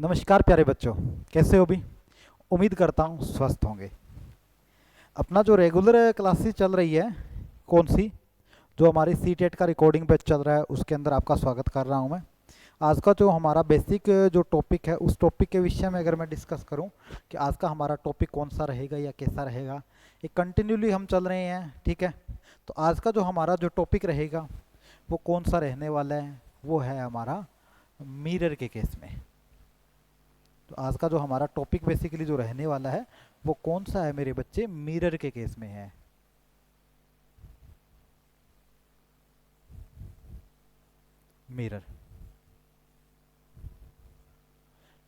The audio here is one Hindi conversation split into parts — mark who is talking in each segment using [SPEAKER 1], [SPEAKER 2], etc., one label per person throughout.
[SPEAKER 1] नमस्कार प्यारे बच्चों, कैसे हो भी। उम्मीद करता हूँ स्वस्थ होंगे। अपना जो रेगुलर क्लासेस चल रही है, कौन सी, जो हमारी सी टेट का रिकॉर्डिंग बैच चल रहा है, उसके अंदर आपका स्वागत कर रहा हूँ मैं। आज का जो हमारा बेसिक जो टॉपिक है, उस टॉपिक के विषय में अगर मैं डिस्कस करूँ कि आज का हमारा टॉपिक कौन सा रहेगा या कैसा रहेगा, ये कंटिन्यूली हम चल रहे हैं, ठीक है। तो आज का जो हमारा जो टॉपिक रहेगा वो कौन सा रहने वाला है, वो है हमारा मिरर के केस में। तो आज का जो हमारा टॉपिक बेसिकली जो रहने वाला है वो कौन सा है मेरे बच्चे, मिरर के केस में है। मिरर,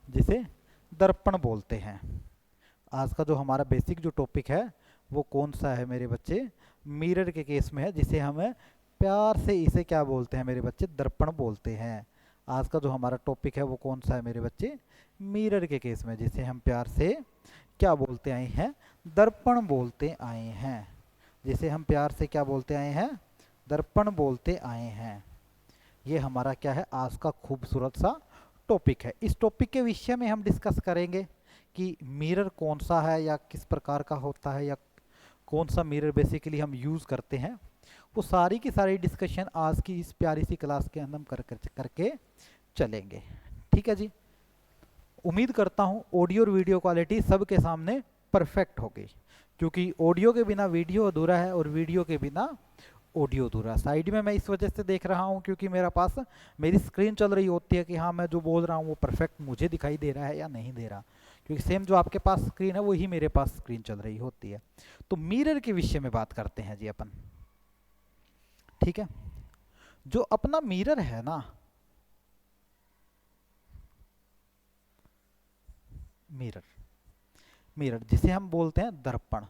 [SPEAKER 1] जिसे दर्पण बोलते हैं। आज का जो हमारा बेसिक जो टॉपिक है वो कौन सा है मेरे बच्चे, मिरर के केस में है, जिसे हम प्यार से इसे क्या बोलते हैं मेरे बच्चे, दर्पण बोलते हैं। आज का जो हमारा टॉपिक है वो कौन सा है मेरे बच्चे, मिरर के केस में, जिसे हम प्यार से क्या बोलते आए हैं, दर्पण बोलते आए हैं। जिसे हम प्यार से क्या बोलते आए हैं, दर्पण बोलते आए हैं। ये हमारा क्या है, आज का खूबसूरत सा टॉपिक है। इस टॉपिक के विषय में हम डिस्कस करेंगे कि मिरर कौन सा है या किस प्रकार का होता है, या कौन सा मिरर बेसिकली हम यूज़ करते हैं। वो सारी की सारी डिस्कशन आज की इस प्यारी सी क्लास के अंदर हम करके चलेंगे, ठीक है जी। उम्मीद करता हूँ ऑडियो और वीडियो क्वालिटी सबके सामने परफेक्ट होगी, क्योंकि ऑडियो के बिना वीडियो अधूरा है और वीडियो के बिना ऑडियो अधूरा। साइड में मैं इस वजह से देख रहा हूँ क्योंकि मेरा पास मेरी स्क्रीन चल रही होती है कि हाँ, मैं जो बोल रहा हूँ वो परफेक्ट मुझे दिखाई दे रहा है या नहीं दे रहा, क्योंकि सेम जो आपके पास स्क्रीन है वही मेरे पास स्क्रीन चल रही होती है। तो मिरर के विषय में बात करते हैं जी अपन, ठीक है। जो अपना मिरर है ना, मिरर, मिरर जिसे हम बोलते हैं दर्पण,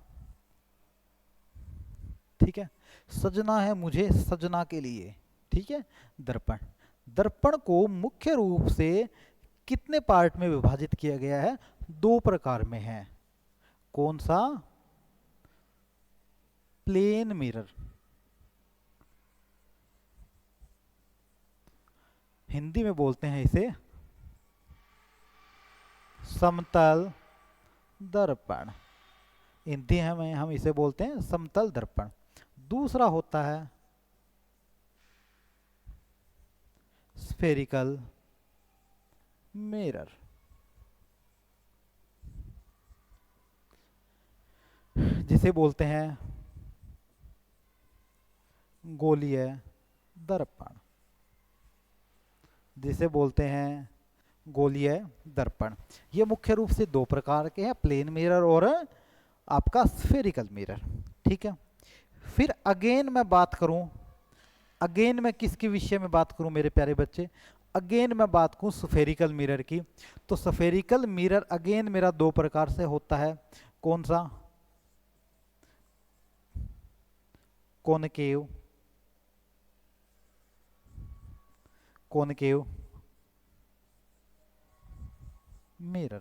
[SPEAKER 1] ठीक है। सजना है मुझे सजना के लिए, ठीक है। दर्पण, दर्पण को मुख्य रूप से कितने पार्ट में विभाजित किया गया है, दो प्रकार में है। कौन सा, प्लेन मिरर, हिंदी में बोलते हैं इसे समतल दर्पण, हिंदी में हम इसे बोलते हैं समतल दर्पण। दूसरा होता है स्फेरिकल मिरर, जिसे बोलते हैं गोलीय दर्पण, जिसे बोलते हैं गोलीय दर्पण। ये मुख्य रूप से दो प्रकार के हैं, प्लेन मिरर और आपका स्फेरिकल मिरर, ठीक है। फिर अगेन मैं बात करूं, अगेन मैं किसके विषय में बात करूं मेरे प्यारे बच्चे, अगेन मैं बात करूं स्फेरिकल मिरर की। तो स्फेरिकल मिरर अगेन मेरा दो प्रकार से होता है। कौन सा, कॉनकेव, कॉनकेव मिरर,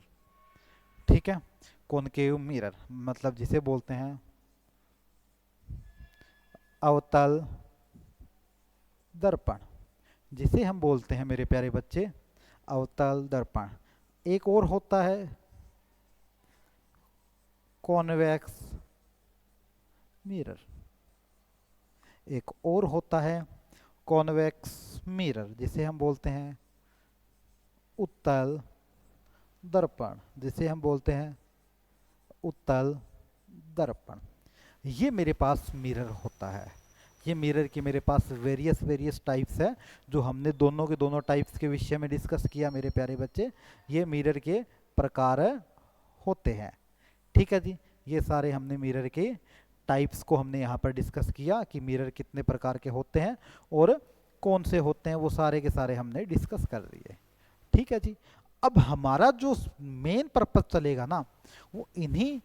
[SPEAKER 1] ठीक है। कॉनकेव मिरर मतलब जिसे बोलते हैं अवतल दर्पण, जिसे हम बोलते हैं मेरे प्यारे बच्चे अवतल दर्पण। एक और होता है कॉन्वेक्स मिरर, एक और होता है कॉन्वेक्स मिरर, जिसे हम बोलते हैं उत्तल दर्पण, जिसे हम बोलते हैं उत्तल दर्पण। ये मेरे पास मिरर होता है। ये मिरर के मेरे पास वेरियस वेरियस टाइप्स है, जो हमने दोनों के दोनों टाइप्स के विषय में डिस्कस किया मेरे प्यारे बच्चे। ये मिरर के प्रकार होते हैं, ठीक है जी। ये सारे हमने मिरर के टाइप्स को हमने यहाँ पर डिस्कस किया कि मिरर कितने प्रकार के होते हैं और कौन से होते हैं, वो सारे के सारे हमने डिस्कस कर दिए, ठीक है जी। अब हमारा जो मेन पर्पज चलेगा ना, वो इन्हीं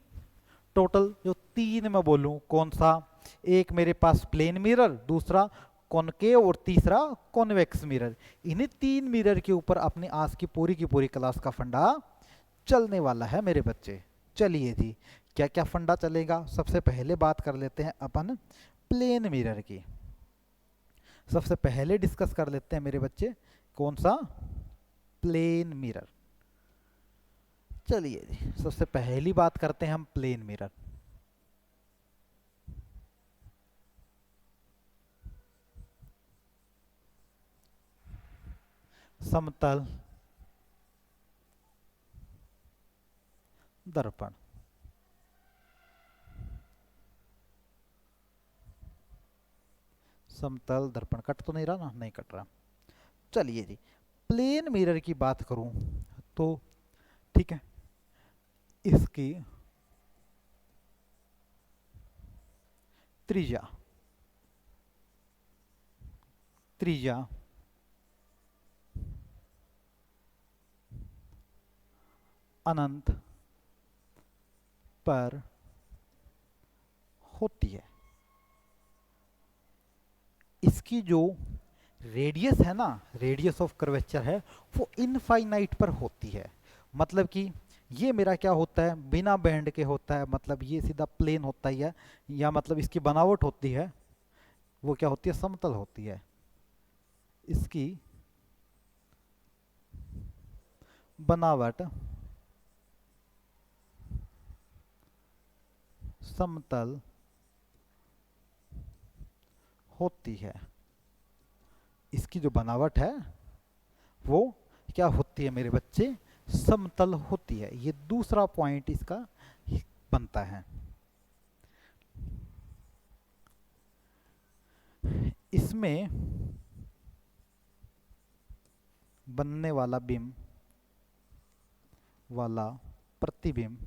[SPEAKER 1] टोटल जो तीन मैं बोलूं, कौन सा, एक मेरे पास प्लेन मिरर, दूसरा कॉनकेव और तीसरा कॉन्वेक्स मिरर, इन्हीं तीन मिरर के ऊपर अपनी आज की पूरी क्लास का फंडा चलने वाला है मेरे बच्चे। चलिए जी, क्या क्या फंडा चलेगा, सबसे पहले बात कर लेते हैं अपन प्लेन मिरर की। सबसे पहले डिस्कस कर लेते हैं मेरे बच्चे कौन सा, प्लेन मिरर। चलिए जी, सबसे पहली बात करते हैं हम प्लेन मिरर। समतल दर्पण। समतल दर्पण कट तो नहीं रहा ना? नहीं कट रहा। चलिए जी, प्लेन मिरर की बात करूं तो ठीक है, इसकी त्रिज्या त्रिज्या अनंत पर होती है। इसकी जो रेडियस है ना, रेडियस ऑफ कर्वेचर है, वो इनफाइनाइट पर होती है। मतलब कि ये मेरा क्या होता है, बिना बैंड के होता है, मतलब ये सीधा प्लेन होता ही है, या मतलब इसकी बनावट होती है वो क्या होती है, समतल होती है। इसकी बनावट समतल होती है। इसकी जो बनावट है वो क्या होती है मेरे बच्चे, समतल होती है। ये दूसरा पॉइंट इसका बनता है। इसमें बनने वाला बिंब वाला प्रतिबिंब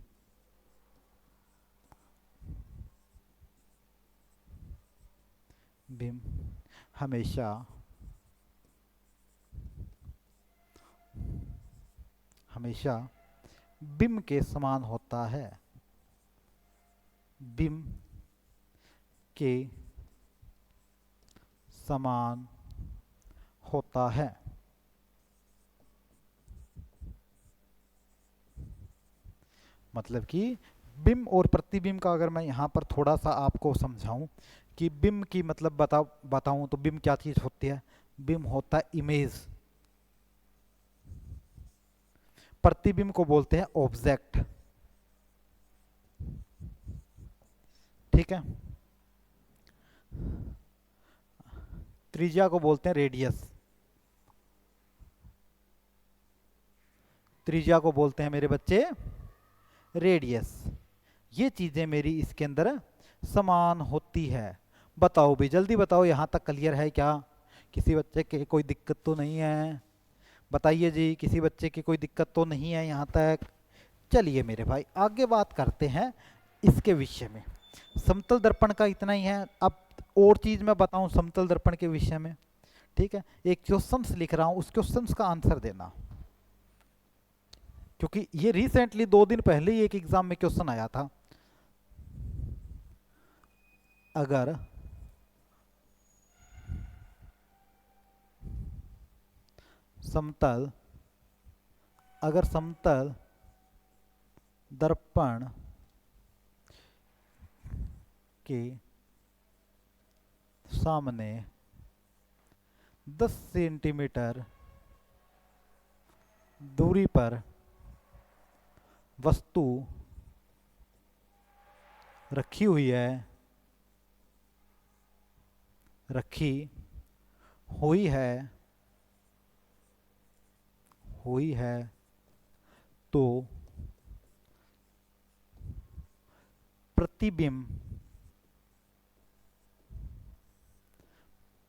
[SPEAKER 1] हमेशा हमेशा बिंब के समान होता है। बिंब के समान होता है। मतलब कि बिंब और प्रतिबिंब का अगर मैं यहाँ पर थोड़ा सा आपको समझाऊं कि बिंब की मतलब बताऊं तो बिंब क्या चीज होती है, बिंब होता है इमेज। प्रतिबिंब को बोलते हैं ऑब्जेक्ट। ठीक है, त्रिज्या को बोलते हैं रेडियस। त्रिज्या को बोलते हैं मेरे बच्चे रेडियस। ये चीजें मेरी इसके अंदर समान होती है। बताओ भी, जल्दी बताओ, यहां तक क्लियर है क्या? किसी बच्चे के कोई दिक्कत तो नहीं है? बताइए जी, किसी बच्चे की कोई दिक्कत तो नहीं है यहां तक? चलिए मेरे भाई, आगे बात करते हैं इसके विषय में। समतल दर्पण का इतना ही है। अब और चीज मैं बताऊं समतल दर्पण के विषय में, ठीक है? एक क्वेश्चन लिख रहा हूं, उस क्वेश्चन का आंसर देना, क्योंकि ये रिसेंटली 2 दिन पहले ही एक एग्जाम में क्वेश्चन आया था। अगर समतल दर्पण के सामने 10 सेंटीमीटर दूरी पर वस्तु रखी हुई है तो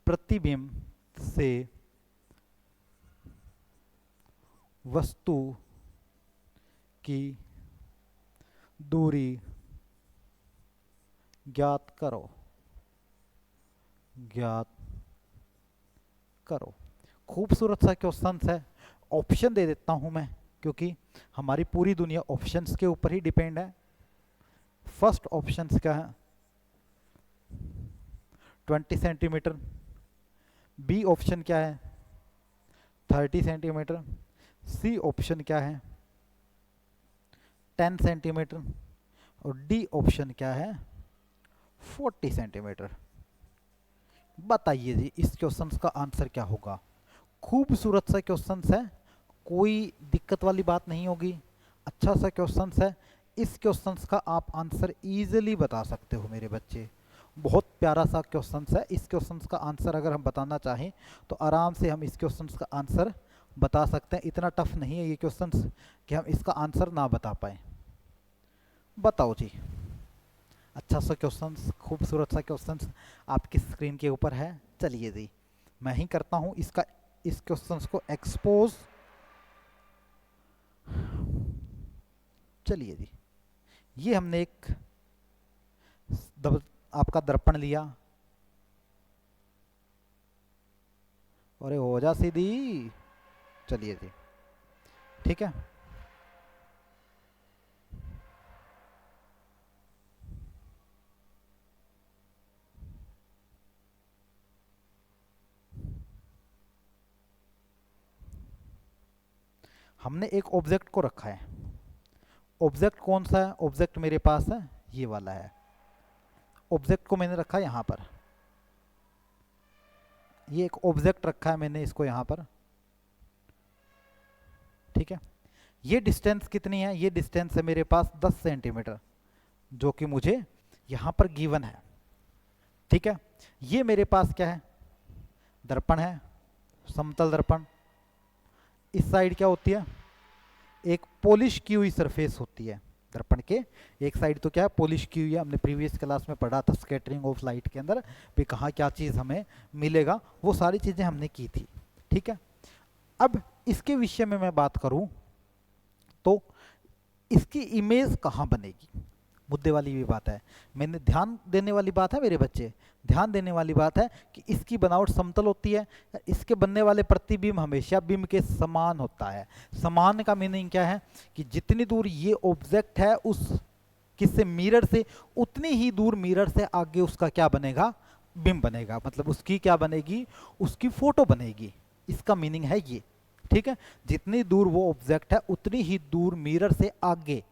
[SPEAKER 1] प्रतिबिंब से वस्तु की दूरी ज्ञात करो। खूबसूरत सा क्वेश्चन है। ऑप्शन दे देता हूं मैं, क्योंकि हमारी पूरी दुनिया ऑप्शंस के ऊपर ही डिपेंड है। फर्स्ट ऑप्शन क्या है, 20 सेंटीमीटर। बी ऑप्शन क्या है, 30 सेंटीमीटर। सी ऑप्शन क्या है, 10 सेंटीमीटर। और डी ऑप्शन क्या है, 40 सेंटीमीटर। बताइए जी, इस क्वेश्चन का आंसर क्या होगा? खूबसूरत सा क्वेश्चन है, कोई दिक्कत वाली बात नहीं होगी। अच्छा सा क्वेश्चन है। इस क्वेश्चन का आप आंसर इजीली बता सकते हो मेरे बच्चे। बहुत प्यारा सा क्वेश्चन है। इस क्वेश्चन का आंसर अगर हम बताना चाहें तो आराम से हम इस क्वेश्चन का आंसर बता सकते हैं। इतना टफ नहीं है ये क्वेश्चन कि हम इसका आंसर ना बता पाए। बताओ जी। अच्छा सा क्वेश्चन, खूबसूरत सा क्वेश्चन आपकी स्क्रीन के ऊपर है। चलिए जी, मैं ही करता हूँ इसका, इस क्वेश्चन को एक्सपोज। चलिए जी, ये हमने एक आपका दर्पण लिया। अरे हो जा सीधी। चलिए जी, ठीक है। हमने एक ऑब्जेक्ट को रखा है। ऑब्जेक्ट कौन सा है? ऑब्जेक्ट मेरे पास है ये वाला है। ऑब्जेक्ट को मैंने रखा यहाँ पर। ये एक ऑब्जेक्ट रखा है मैंने इसको यहाँ पर, ठीक है। ये डिस्टेंस कितनी है? ये डिस्टेंस है मेरे पास 10 सेंटीमीटर, जो कि मुझे यहाँ पर गिवन है, ठीक है। ये मेरे पास क्या है? दर्पण है, समतल दर्पण। इस साइड क्या होती है? एक पॉलिश की हुई सरफेस होती है दर्पण के। एक साइड तो क्या है? पॉलिश की हुई है। हमने प्रीवियस क्लास में पढ़ा था स्कैटरिंग ऑफ लाइट के अंदर भी, कहाँ क्या चीज़ हमें मिलेगा, वो सारी चीज़ें हमने की थी, ठीक है। अब इसके विषय में मैं बात करूं तो इसकी इमेज कहाँ बनेगी, मुद्दे वाली भी बात है। मैंने ध्यान देने वाली बात है मेरे बच्चे, ध्यान देने वाली बात है कि इसकी बनावट समतल होती है। इसके बनने वाले प्रतिबिंब हमेशा बिंब के समान होता है। समान का मीनिंग क्या है? कि जितनी दूर ये ऑब्जेक्ट है उस किससे, मिरर से, उतनी ही दूर मिरर से आगे उसका क्या बनेगा? बिंब बनेगा। मतलब उसकी क्या बनेगी? उसकी फोटो बनेगी। इसका मीनिंग है ये, ठीक है। जितनी दूर वो ऑब्जेक्ट है उतनी ही दूर मिरर से आगे,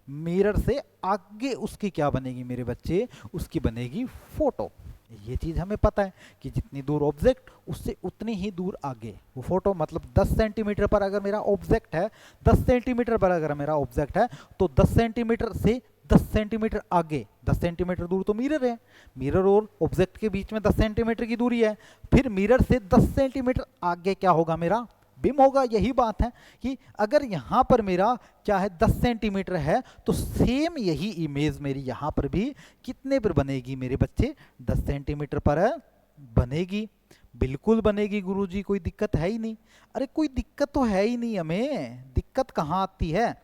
[SPEAKER 1] मिरर से आगे उसकी क्या बनेगी मेरे बच्चे? उसकी बनेगी फोटो। ये चीज हमें पता है कि जितनी दूर ऑब्जेक्ट उससे उतनी ही दूर आगे वो फोटो। मतलब 10 सेंटीमीटर पर अगर मेरा ऑब्जेक्ट है, 10 सेंटीमीटर पर अगर मेरा ऑब्जेक्ट है तो 10 सेंटीमीटर से 10 सेंटीमीटर आगे, 10 सेंटीमीटर दूर तो मिरर है, मिरर और ऑब्जेक्ट के बीच में 10 सेंटीमीटर की दूरी है। फिर मिरर से 10 सेंटीमीटर आगे क्या होगा? मेरा बिंब होगा। यही बात है कि अगर यहाँ पर मेरा क्या है? 10 सेंटीमीटर है, तो सेम यही इमेज मेरी यहाँ पर भी कितने पर बनेगी मेरे बच्चे? 10 सेंटीमीटर पर बनेगी। बिल्कुल बनेगी गुरुजी, कोई दिक्कत है ही नहीं। अरे कोई दिक्कत तो है ही नहीं, हमें दिक्कत कहाँ आती है?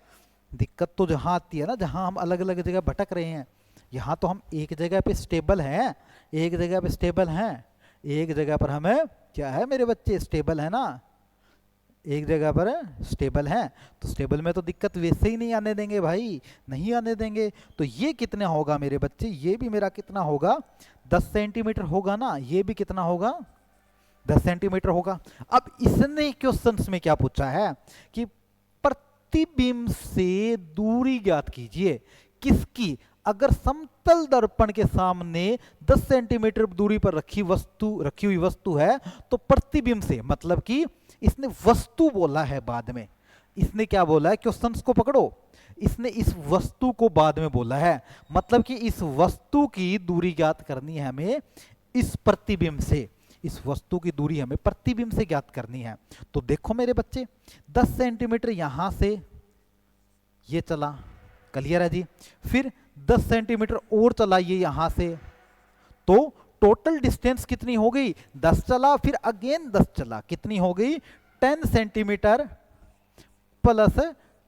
[SPEAKER 1] दिक्कत तो जहाँ आती है ना, जहाँ हम अलग अलग जगह भटक रहे हैं। यहाँ तो हम एक जगह पे स्टेबल हैं, एक जगह पे स्टेबल हैं, एक जगह पर हमें क्या है मेरे बच्चे? स्टेबल है ना, एक जगह पर स्टेबल है। तो स्टेबल में तो दिक्कत वैसे ही नहीं आने देंगे भाई, नहीं आने देंगे। तो ये कितना होगा मेरे बच्चे? ये भी मेरा कितना होगा? 10 सेंटीमीटर होगा ना। ये भी कितना होगा? 10 सेंटीमीटर होगा। अब इसने क्वेश्चंस में क्या पूछा है कि प्रतिबिंब से दूरी ज्ञात कीजिए। किसकी? अगर समतल दर्पण के सामने 10 सेंटीमीटर दूरी पर रखी हुई वस्तु है तो प्रतिबिंब से, मतलब कि इसने वस्तु बोला है बाद में। इसने क्या बोला है? क्वेश्चंस को पकड़ो, इसने इस वस्तु को बाद में बोला है। मतलब कि इस वस्तु की दूरी ज्ञात करनी है हमें इस प्रतिबिंब से। इस वस्तु की दूरी हमें प्रतिबिंब से ज्ञात करनी है। तो देखो मेरे बच्चे, 10 सेंटीमीटर यहां से ये चला, क्लियर है जी। फिर 10 सेंटीमीटर और चलाइए यहां से, तो टोटल डिस्टेंस कितनी हो गई? 10 चला, फिर अगेन 10 चला, कितनी हो गई? 10 सेंटीमीटर प्लस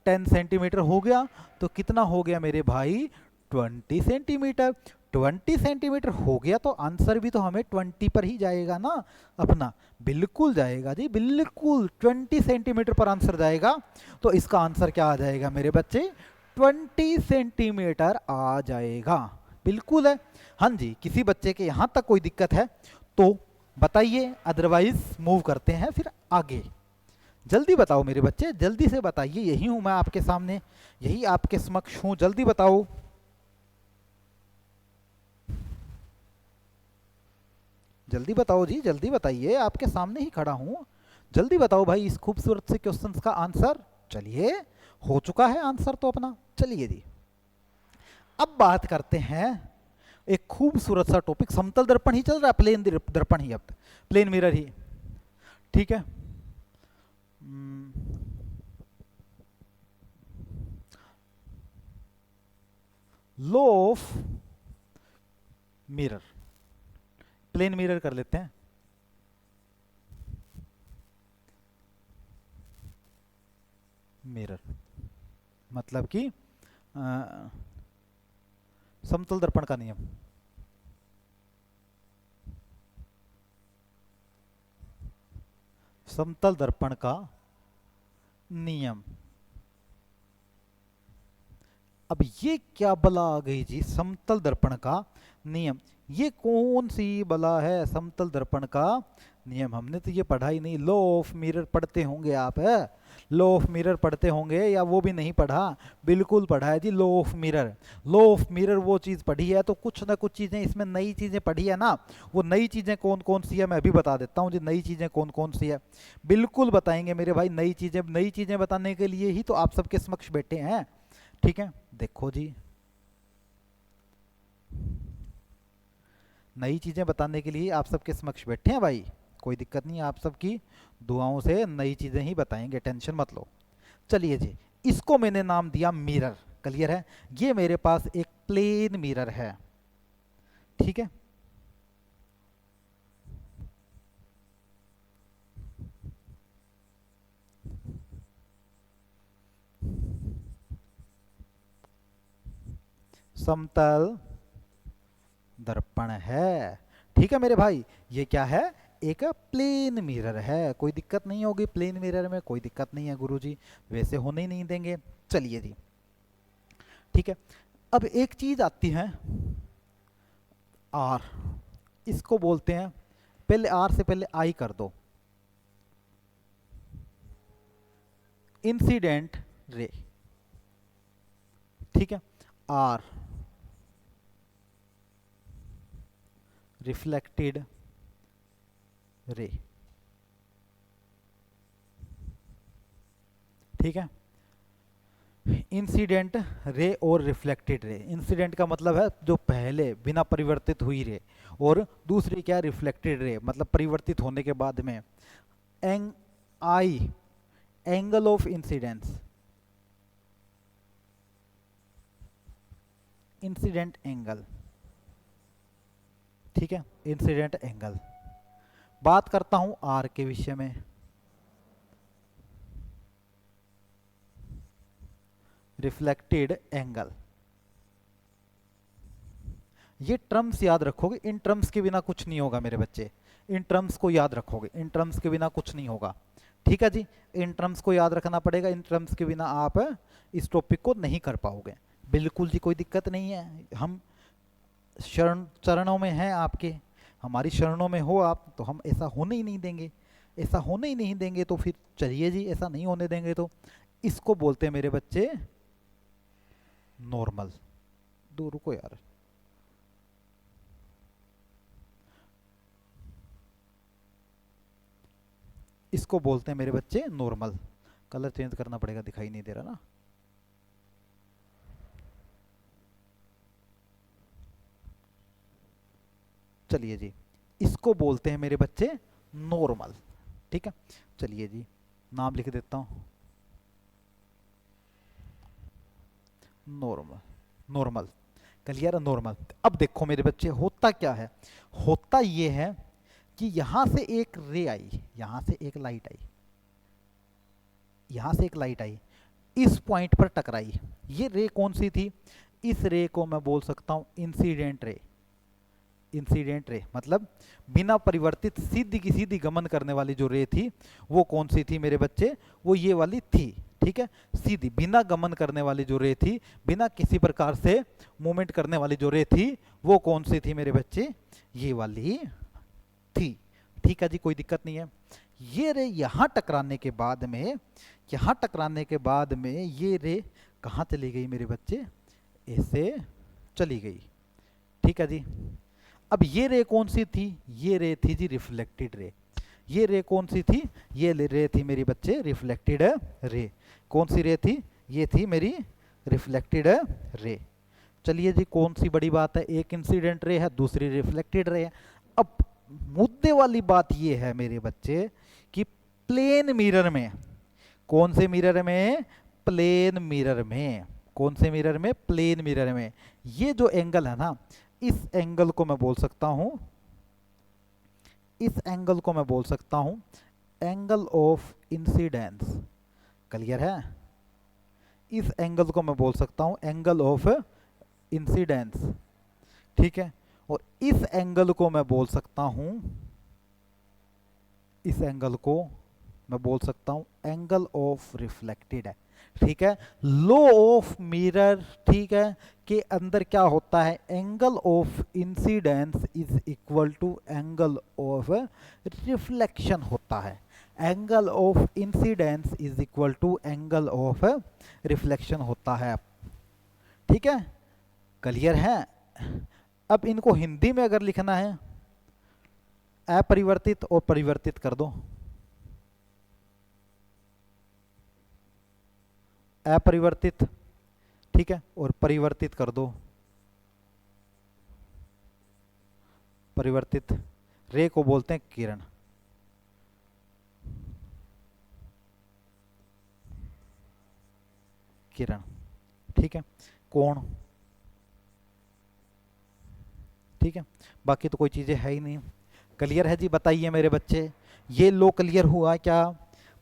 [SPEAKER 1] 10 सेंटीमीटर हो गया। तो कितना हो गया मेरे भाई? 20 सेंटीमीटर। 20 सेंटीमीटर हो गया तो आंसर भी तो हमें 20 पर ही जाएगा ना अपना। बिल्कुल जाएगा जी, बिल्कुल 20 सेंटीमीटर पर आंसर जाएगा। तो इसका आंसर क्या आ जाएगा मेरे बच्चे? 20 सेंटीमीटर आ जाएगा। बिल्कुल है। हाँ जी, किसी बच्चे के यहाँ तक कोई दिक्कत है तो बताइए, अदरवाइज मूव करते हैं फिर आगे। जल्दी बताओ मेरे बच्चे, जल्दी से बताइए। यही हूं मैं आपके सामने, यही आपके समक्ष हूं, जल्दी बताओ। जल्दी बताओ जी, जल्दी बताइए, आपके सामने ही खड़ा हूं। जल्दी बताओ भाई इस खूबसूरत से क्वेश्चन का आंसर। चलिए हो चुका है आंसर तो अपना। चलिए जी, अब बात करते हैं एक खूबसूरत सा टॉपिक, समतल दर्पण ही चल रहा है, प्लेन दर्पण ही, अब प्लेन मिरर ही, ठीक है। Law of mirror, plane mirror कर लेते हैं। मिरर मतलब कि समतल दर्पण का नियम। समतल दर्पण का नियम। अब ये क्या बला आ गई जी, समतल दर्पण का नियम। ये कौन सी बला है समतल दर्पण का नियम? हमने तो ये पढ़ा ही नहीं। लॉ ऑफ मिरर पढ़ते होंगे आप, है, लॉ ऑफ मिरर पढ़ते होंगे, या वो भी नहीं पढ़ा? बिल्कुल पढ़ा है जी law of mirror. Law of mirror वो चीज़ पढ़ी है, तो कुछ ना कुछ चीज़ें इसमें नई चीज़ें पढ़ी है ना। वो नई चीज़ें कौन कौन सी है मैं अभी बता देता हूँ जी। नई चीज़ें कौन कौन सी है बिल्कुल बताएंगे मेरे भाई। नई चीज़ें बताने के लिए ही तो आप सबके समक्ष बैठे हैं, ठीक है। देखो जी, नई चीज़ें बताने के लिए आप सबके समक्ष बैठे हैं भाई, कोई दिक्कत नहीं है, आप सबकी दुआओं से नई चीज़ें ही बताएंगे, टेंशन मत लो। चलिए जी, इसको मैंने नाम दिया मिरर, क्लियर है। ये मेरे पास एक प्लेन मिरर है, ठीक है। समतल दर्पण है, ठीक है मेरे भाई। ये क्या है? एक प्लेन मिरर है, कोई दिक्कत नहीं होगी प्लेन मिरर में, कोई दिक्कत नहीं है गुरुजी, वैसे होने ही नहीं देंगे। चलिए जी, ठीक है। अब एक चीज आती है आर, इसको बोलते हैं, पहले आर से पहले आई कर दो, इंसिडेंट रे, ठीक है। आर रिफ्लेक्टेड रे, ठीक है। इंसिडेंट रे और रिफ्लेक्टेड रे, इंसिडेंट का मतलब है जो पहले बिना परिवर्तित हुई रे, और दूसरी क्या, रिफ्लेक्टेड रे मतलब परिवर्तित होने के बाद में। I angle of incidence, incident angle, ठीक है, इंसिडेंट एंगल। बात करता हूं आर के विषय में, रिफ्लेक्टेड एंगल। ये टर्म्स याद रखोगे, इन टर्म्स के बिना कुछ नहीं होगा मेरे बच्चे, इन टर्म्स को याद रखोगे, इन टर्म्स के बिना कुछ नहीं होगा, ठीक है जी। इन टर्म्स को याद रखना पड़ेगा, इन टर्म्स के बिना आप इस टॉपिक को नहीं कर पाओगे। बिल्कुल जी, कोई दिक्कत नहीं है, हम चरणों में हैं आपके, हमारी शरणों में हो आप, तो हम ऐसा होने ही नहीं देंगे, ऐसा होने ही नहीं देंगे। तो फिर चलिए जी, ऐसा नहीं होने देंगे तो इसको बोलते हैं मेरे बच्चे नॉर्मल। दूर रुको यार, इसको बोलते हैं मेरे बच्चे नॉर्मल। कलर चेंज करना पड़ेगा, दिखाई नहीं दे रहा ना। चलिए जी, इसको बोलते हैं मेरे बच्चे नॉर्मल, ठीक है। चलिए जी, नाम लिख देता हूं, नॉर्मल, नॉर्मल, क्लियर है, नॉर्मल। अब देखो मेरे बच्चे, होता क्या है, होता ये है कि यहां से एक रे आई, यहां से एक लाइट आई, यहां से एक लाइट आई, इस पॉइंट पर टकराई। ये रे कौन सी थी? इस रे को मैं बोल सकता हूं इंसिडेंट रे। इंसिडेंट रे मतलब बिना परिवर्तित सीधी की सीधी गमन करने वाली जो रे थी, वो कौन सी थी मेरे बच्चे? वो ये वाली थी, ठीक है। सीधी बिना गमन करने वाली जो रे थी, बिना किसी प्रकार से मूवमेंट करने वाली जो रे थी, वो कौन सी थी मेरे बच्चे? ये वाली थी, ठीक है जी, कोई दिक्कत नहीं है। ये रे यहाँ टकराने के बाद में, यहाँ टकराने के बाद में ये रे कहाँ चली गई मेरे बच्चे? ऐसे चली गई, ठीक है जी। अब ये रे कौन सी थी? ये रे थी जी रिफ्लेक्टेड रे। ये रे कौन सी थी? ये रे थी मेरे बच्चे रिफ्लेक्टेड रे। कौन सी रे थी? ये थी मेरी रिफ्लेक्टेड रे। चलिए जी, कौन सी बड़ी बात है, एक इंसिडेंट रे है, दूसरी रिफ्लेक्टेड रे है। अब मुद्दे वाली बात ये है मेरे बच्चे कि प्लेन मिरर में, कौन से मिरर में, प्लेन मिरर में, कौन से मिरर में, प्लेन मिरर में, ये जो एंगल है ना, इस एंगल को मैं बोल सकता हूं, इस एंगल को मैं बोल सकता हूं एंगल ऑफ इंसिडेंस। क्लियर है? इस एंगल को मैं बोल सकता हूं एंगल ऑफ इंसिडेंस। ठीक है, और इस एंगल को मैं बोल सकता हूं, इस एंगल को मैं बोल सकता हूं एंगल ऑफ रिफ्लेक्टेड है। ठीक है, लॉ ऑफ मिरर, ठीक है, के अंदर क्या होता है, angle of incidence is equal to angle of reflection होता है। Angle of incidence is equal to angle of reflection होता है। ठीक है, क्लियर है? अब इनको हिंदी में अगर लिखना है, अपरिवर्तित और परिवर्तित कर दो, अपरिवर्तित, ठीक है, और परिवर्तित कर दो, परिवर्तित। रे को बोलते हैं किरण। किरण, ठीक है, कोण, ठीक है, बाकी तो कोई चीजें है ही नहीं। क्लियर है जी? बताइए मेरे बच्चे, ये लो क्लियर हुआ क्या?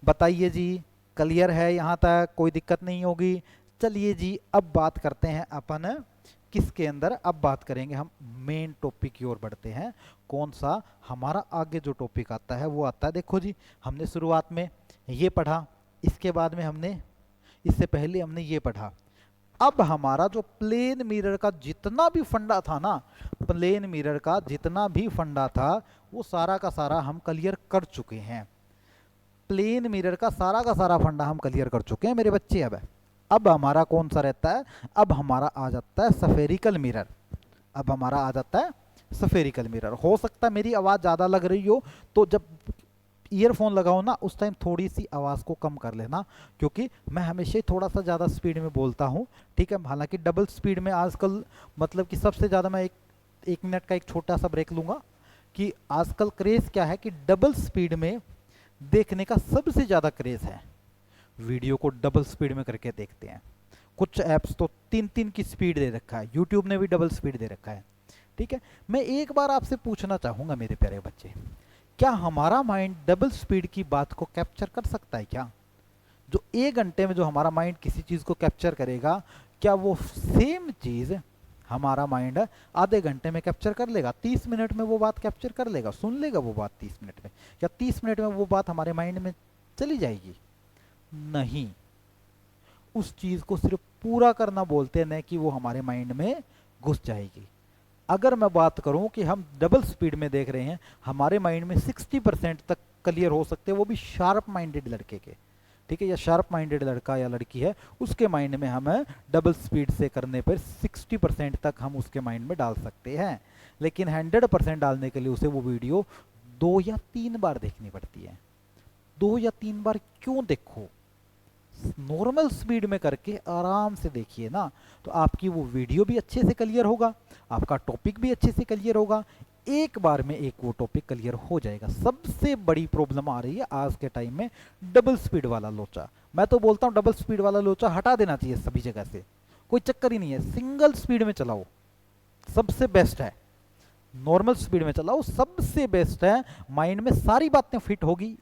[SPEAKER 1] बताइए जी, क्लियर है यहाँ तक? कोई दिक्कत नहीं होगी? चलिए जी, अब बात करते हैं अपन किसके अंदर, अब बात करेंगे हम मेन टॉपिक की ओर बढ़ते हैं। कौन सा? हमारा आगे जो टॉपिक आता है वो आता है, देखो जी, हमने शुरुआत में ये पढ़ा, इसके बाद में हमने, इससे पहले हमने ये पढ़ा। अब हमारा जो प्लेन मिरर का जितना भी फंडा था ना, प्लेन मिरर का जितना भी फंडा था वो सारा का सारा हम क्लियर कर चुके हैं। प्लेन मिरर का सारा फंडा हम क्लियर कर चुके हैं मेरे बच्चे। अब हमारा कौन सा रहता है, अब हमारा आ जाता है सफेरिकल मिरर। अब हमारा आ जाता है सफेरिकल मिरर। हो सकता है मेरी आवाज़ ज़्यादा लग रही हो, तो जब ईयरफोन लगाओ ना उस टाइम थोड़ी सी आवाज़ को कम कर लेना, क्योंकि मैं हमेशा ही थोड़ा सा ज़्यादा स्पीड में बोलता हूँ। ठीक है, हालांकि डबल स्पीड में आजकल, मतलब कि सबसे ज़्यादा, मैं एक मिनट का एक छोटा सा ब्रेक लूँगा, कि आजकल क्रेज़ क्या है कि डबल स्पीड में देखने का सबसे ज़्यादा क्रेज़ है। वीडियो को डबल स्पीड में करके देखते हैं। कुछ ऐप्स तो 3-3 की स्पीड दे रखा है, यूट्यूब ने भी डबल स्पीड दे रखा है। ठीक है, मैं एक बार आपसे पूछना चाहूँगा मेरे प्यारे बच्चे, क्या हमारा माइंड डबल स्पीड की बात को कैप्चर कर सकता है क्या? जो 1 घंटे में जो हमारा माइंड किसी चीज़ को कैप्चर करेगा, क्या वो सेम चीज़ हमारा माइंड आधे घंटे में कैप्चर कर लेगा? 30 मिनट में वो बात कैप्चर कर लेगा, सुन लेगा वो बात 30 मिनट में? क्या 30 मिनट में वो बात हमारे माइंड में चली जाएगी? नहीं। उस चीज़ को सिर्फ पूरा करना बोलते हैं, न कि वो हमारे माइंड में घुस जाएगी। अगर मैं बात करूं कि हम डबल स्पीड में देख रहे हैं, हमारे माइंड में 60% तक क्लियर हो सकते हैं, वो भी शार्प माइंडेड लड़के के। ठीक है, या शार्प माइंडेड लड़का या लड़की है, उसके माइंड में हम डबल स्पीड से करने पर 60% तक हम उसके माइंड में डाल सकते हैं। लेकिन 100% डालने के लिए उसे वो वीडियो 2 या 3 बार देखनी पड़ती है। 2 या 3 बार क्यों देखो? नॉर्मल स्पीड में करके आराम से देखिए ना, तो आपकी वो वीडियो भी अच्छे से क्लियर होगा, आपका टॉपिक भी अच्छे से क्लियर होगा, एक बार में एक वो टॉपिक क्लियर हो जाएगा। सबसे बड़ी प्रॉब्लम आ रही है आज के टाइम में डबल स्पीड वाला लोचा। मैं तो बोलता हूँ डबल स्पीड वाला लोचा हटा देना चाहिए सभी जगह से, कोई चक्कर ही नहीं है। सिंगल स्पीड में चलाओ, सबसे बेस्ट है। नॉर्मल स्पीड में चलाओ, सबसे बेस्ट है। माइंड में सारी बातें फिट होगी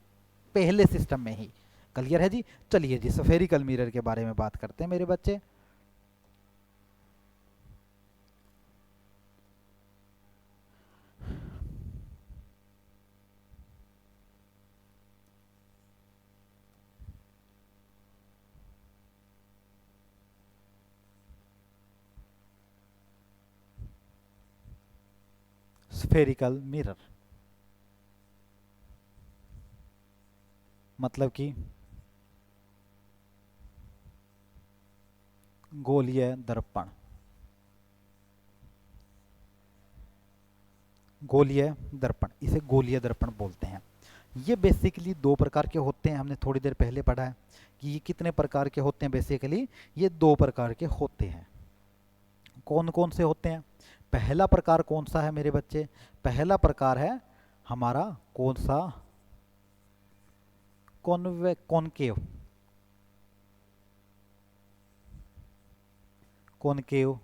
[SPEAKER 1] पहले सिस्टम में ही। क्लियर है जी? चलिए जी, सफेरिकल मिरर के बारे में बात करते हैं मेरे बच्चे। स्फेरिकल मिरर मतलब कि गोलीय दर्पण। गोलीय दर्पण, इसे गोलीय दर्पण बोलते हैं। ये बेसिकली दो प्रकार के होते हैं, हमने थोड़ी देर पहले पढ़ा है कि ये कितने प्रकार के होते हैं। बेसिकली ये दो प्रकार के होते हैं। कौन कौन से होते हैं? पहला प्रकार कौन सा है मेरे बच्चे? पहला प्रकार है हमारा कौन सा? कॉनकेव। Concave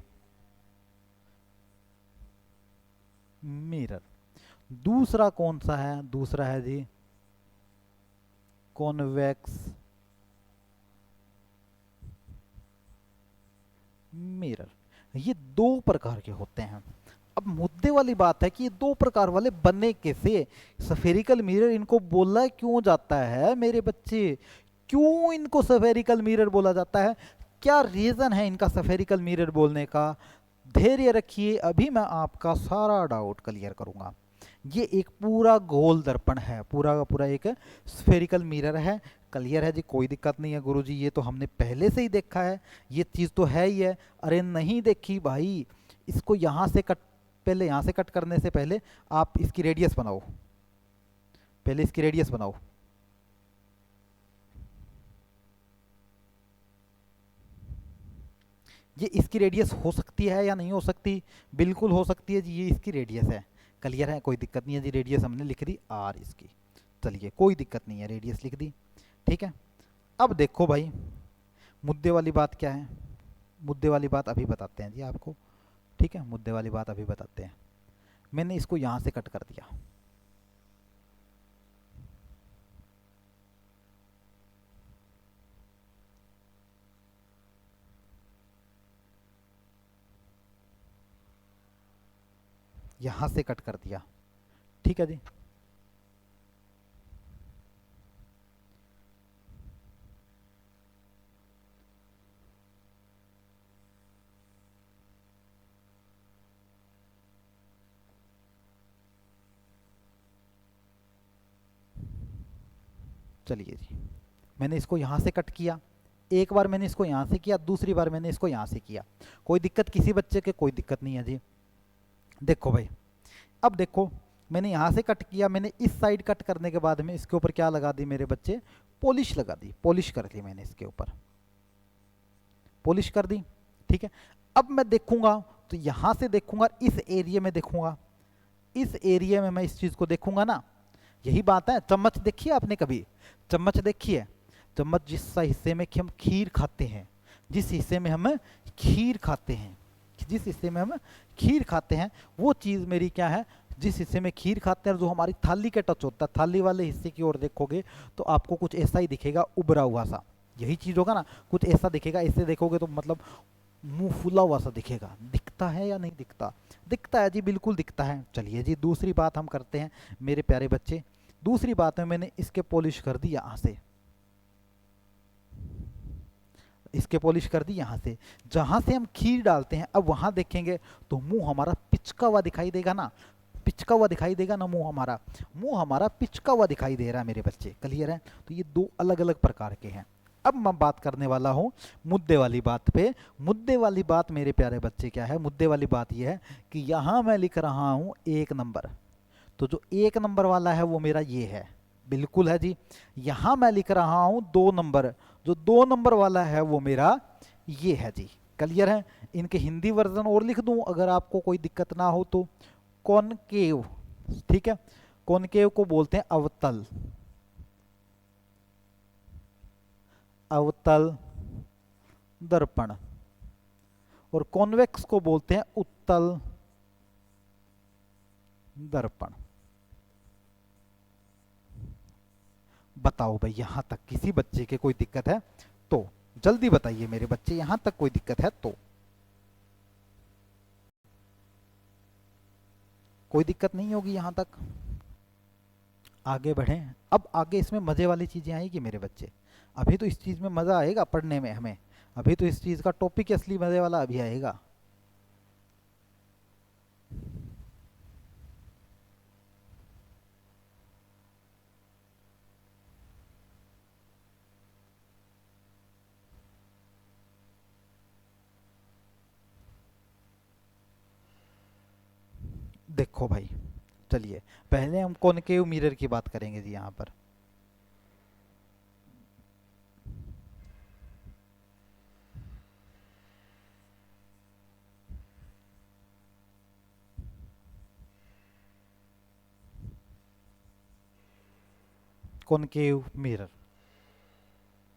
[SPEAKER 1] mirror. दूसरा कौन सा है? दूसरा है जी कॉन्वेक्स मिरर। ये दो प्रकार के होते हैं। अब मुद्दे वाली बात है कि ये दो प्रकार वाले बने कैसे? सफेरिकल मिरर इनको बोला क्यों जाता है मेरे बच्चे? क्यों इनको सफेरिकल मिरर बोला जाता है? क्या रीजन है इनका सफेरिकल मिरर बोलने का? धैर्य रखिए, अभी मैं आपका सारा डाउट क्लियर करूंगा। ये एक पूरा गोल दर्पण है, पूरा का पूरा एक स्फेरिकल मिरर है। क्लियर है जी? कोई दिक्कत नहीं है गुरुजी, ये तो हमने पहले से ही देखा है, ये चीज़ तो है ही है। अरे नहीं देखी भाई, इसको यहाँ से कट, पहले यहाँ से कट करने से पहले आप इसकी रेडियस बनाओ, पहले इसकी रेडियस बनाओ। ये इसकी रेडियस हो सकती है या नहीं हो सकती? बिल्कुल हो सकती है जी, ये इसकी रेडियस है। क्लियर है? कोई दिक्कत नहीं है जी, रेडियस हमने लिख दी आर इसकी। चलिए कोई दिक्कत नहीं है, रेडियस लिख दी, ठीक है। अब देखो भाई, मुद्दे वाली बात क्या है? मुद्दे वाली बात अभी बताते हैं जी आपको, ठीक है। मुद्दे वाली बात अभी बताते हैं। मैंने इसको यहाँ से कट कर दिया, यहाँ से कट कर दिया, ठीक है जी। चलिए जी, मैंने इसको यहाँ से कट किया, एक बार मैंने इसको यहाँ से किया, दूसरी बार मैंने इसको यहाँ से किया। कोई दिक्कत किसी बच्चे के? कोई दिक्कत नहीं है जी। देखो भाई, अब देखो, मैंने यहाँ से कट किया, मैंने इस साइड कट करने के बाद में इसके ऊपर क्या लगा दी मेरे बच्चे? पॉलिश लगा दी, पॉलिश कर दी मैंने इसके ऊपर, पॉलिश कर दी, ठीक है। अब मैं देखूंगा तो यहाँ से देखूंगा, इस एरिया में देखूंगा, इस एरिया में मैं इस चीज़ को देखूंगा ना। यही बात है। चम्मच देखी है आपने कभी? चम्मच देखी है? चम्मच जिस हिस्से में कि हम खीर खाते हैं, जिस हिस्से में हम खीर खाते हैं, जिस हिस्से में हम खीर खाते हैं, वो चीज़ मेरी क्या है? जिस हिस्से में खीर खाते हैं, जो हमारी थाली के टच होता है, थाली वाले हिस्से की ओर देखोगे तो आपको कुछ ऐसा ही दिखेगा, उभरा हुआ सा। यही चीज़ होगा ना, कुछ ऐसा दिखेगा। ऐसे देखोगे तो मतलब मुंह फुला हुआ सा दिखेगा। दिखता है या नहीं दिखता? दिखता है जी, बिल्कुल दिखता है। चलिए जी, दूसरी बात हम करते हैं मेरे प्यारे बच्चे। दूसरी बात में मैंने इसके पॉलिश कर दी यहाँ से, इसके पॉलिश कर दी यहाँ से। जहाँ से हम खीर डालते हैं, अब वहाँ देखेंगे तो मुंह हमारा पिचका हुआ दिखाई देगा ना, पिचका हुआ दिखाई देगा ना मुंह हमारा, मुंह हमारा पिचका हुआ दिखाई दे रहा है मेरे बच्चे। क्लियर है? तो ये दो अलग अलग प्रकार के हैं। अब मैं बात करने वाला हूँ मुद्दे वाली बात पे। मुद्दे वाली बात मेरे प्यारे बच्चे क्या है? मुद्दे वाली बात ये है कि यहाँ मैं लिख रहा हूँ 1 नंबर, तो जो 1 नंबर वाला है वो मेरा ये है, बिल्कुल है जी। यहाँ मैं लिख रहा हूँ 2 नंबर, जो 2 नंबर वाला है वो मेरा ये है जी। क्लियर है? इनके हिंदी वर्जन और लिख दूं अगर आपको कोई दिक्कत ना हो तो। कॉनकेव, ठीक है। कॉनकेव को बोलते हैं अवतल, अवतल दर्पण। और कॉन्वेक्स को बोलते हैं उत्तल दर्पण। बताओ भाई, यहां तक किसी बच्चे के कोई दिक्कत है तो जल्दी बताइए मेरे बच्चे, यहां तक कोई दिक्कत है तो? कोई दिक्कत नहीं होगी यहां तक? आगे बढ़ें। अब आगे इसमें मज़े वाली चीज़ें आएगी मेरे बच्चे। अभी तो इस चीज़ में मज़ा आएगा पढ़ने में हमें, अभी तो इस चीज़ का टॉपिक असली मज़े वाला अभी आएगा। देखो भाई, चलिए पहले हम कॉनकेव मिरर की बात करेंगे जी। यहाँ पर कॉनकेव मिरर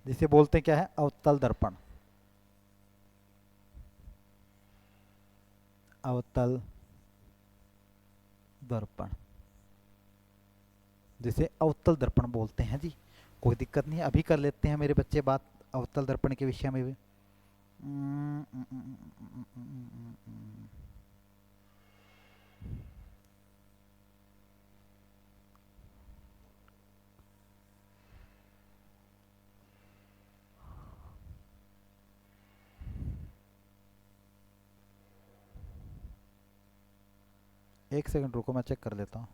[SPEAKER 1] जिसे बोलते हैं क्या है, अवतल दर्पण। अवतल दर्पण जिसे अवतल दर्पण बोलते हैं जी। कोई दिक्कत नहीं है, अभी कर लेते हैं मेरे बच्चे बात अवतल दर्पण के विषय में भी। एक सेकंड रुको, मैं चेक कर लेता हूँ।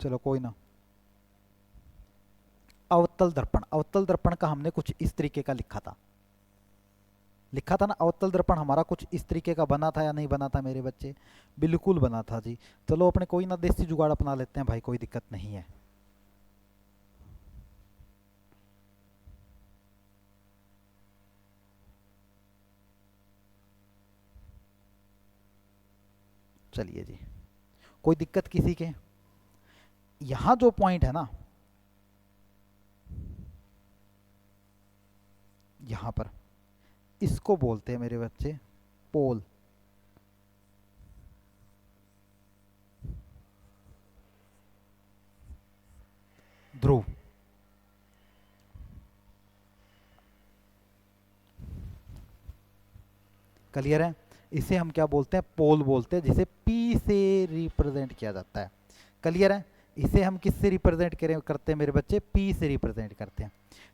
[SPEAKER 1] चलो कोई ना। अवतल दर्पण का हमने कुछ इस तरीके का लिखा था ना। अवतल दर्पण हमारा कुछ इस तरीके का बना था या नहीं बना था मेरे बच्चे? बिल्कुल बना था जी। चलो अपने कोई ना देसी जुगाड़ अपना लेते हैं भाई, कोई दिक्कत नहीं है। चलिए जी, कोई दिक्कत किसी के? यहां जो पॉइंट है ना, यहां पर, इसको बोलते हैं मेरे बच्चे पोल। ध्रुव। क्लियर है? इसे हम क्या बोलते हैं? पोल बोलते हैं, जिसे P से रिप्रेजेंट किया जाता है। क्लियर है? इसे हम किससे रिप्रेजेंट करते हैं मेरे बच्चे? P से रिप्रेजेंट करते हैं।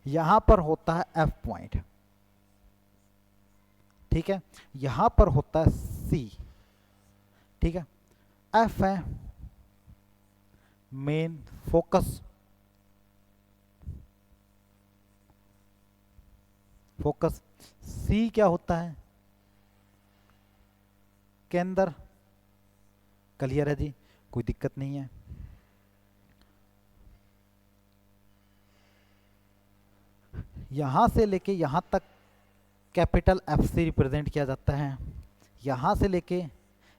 [SPEAKER 1] यहां पर होता है F पॉइंट, ठीक है। यहां पर होता है C, ठीक है। F है मेन फोकस, C क्या होता है? केंद्र। क्लियर है जी, कोई दिक्कत नहीं है। यहां से लेके यहां तक कैपिटल F से रिप्रेजेंट किया जाता है। यहां से लेके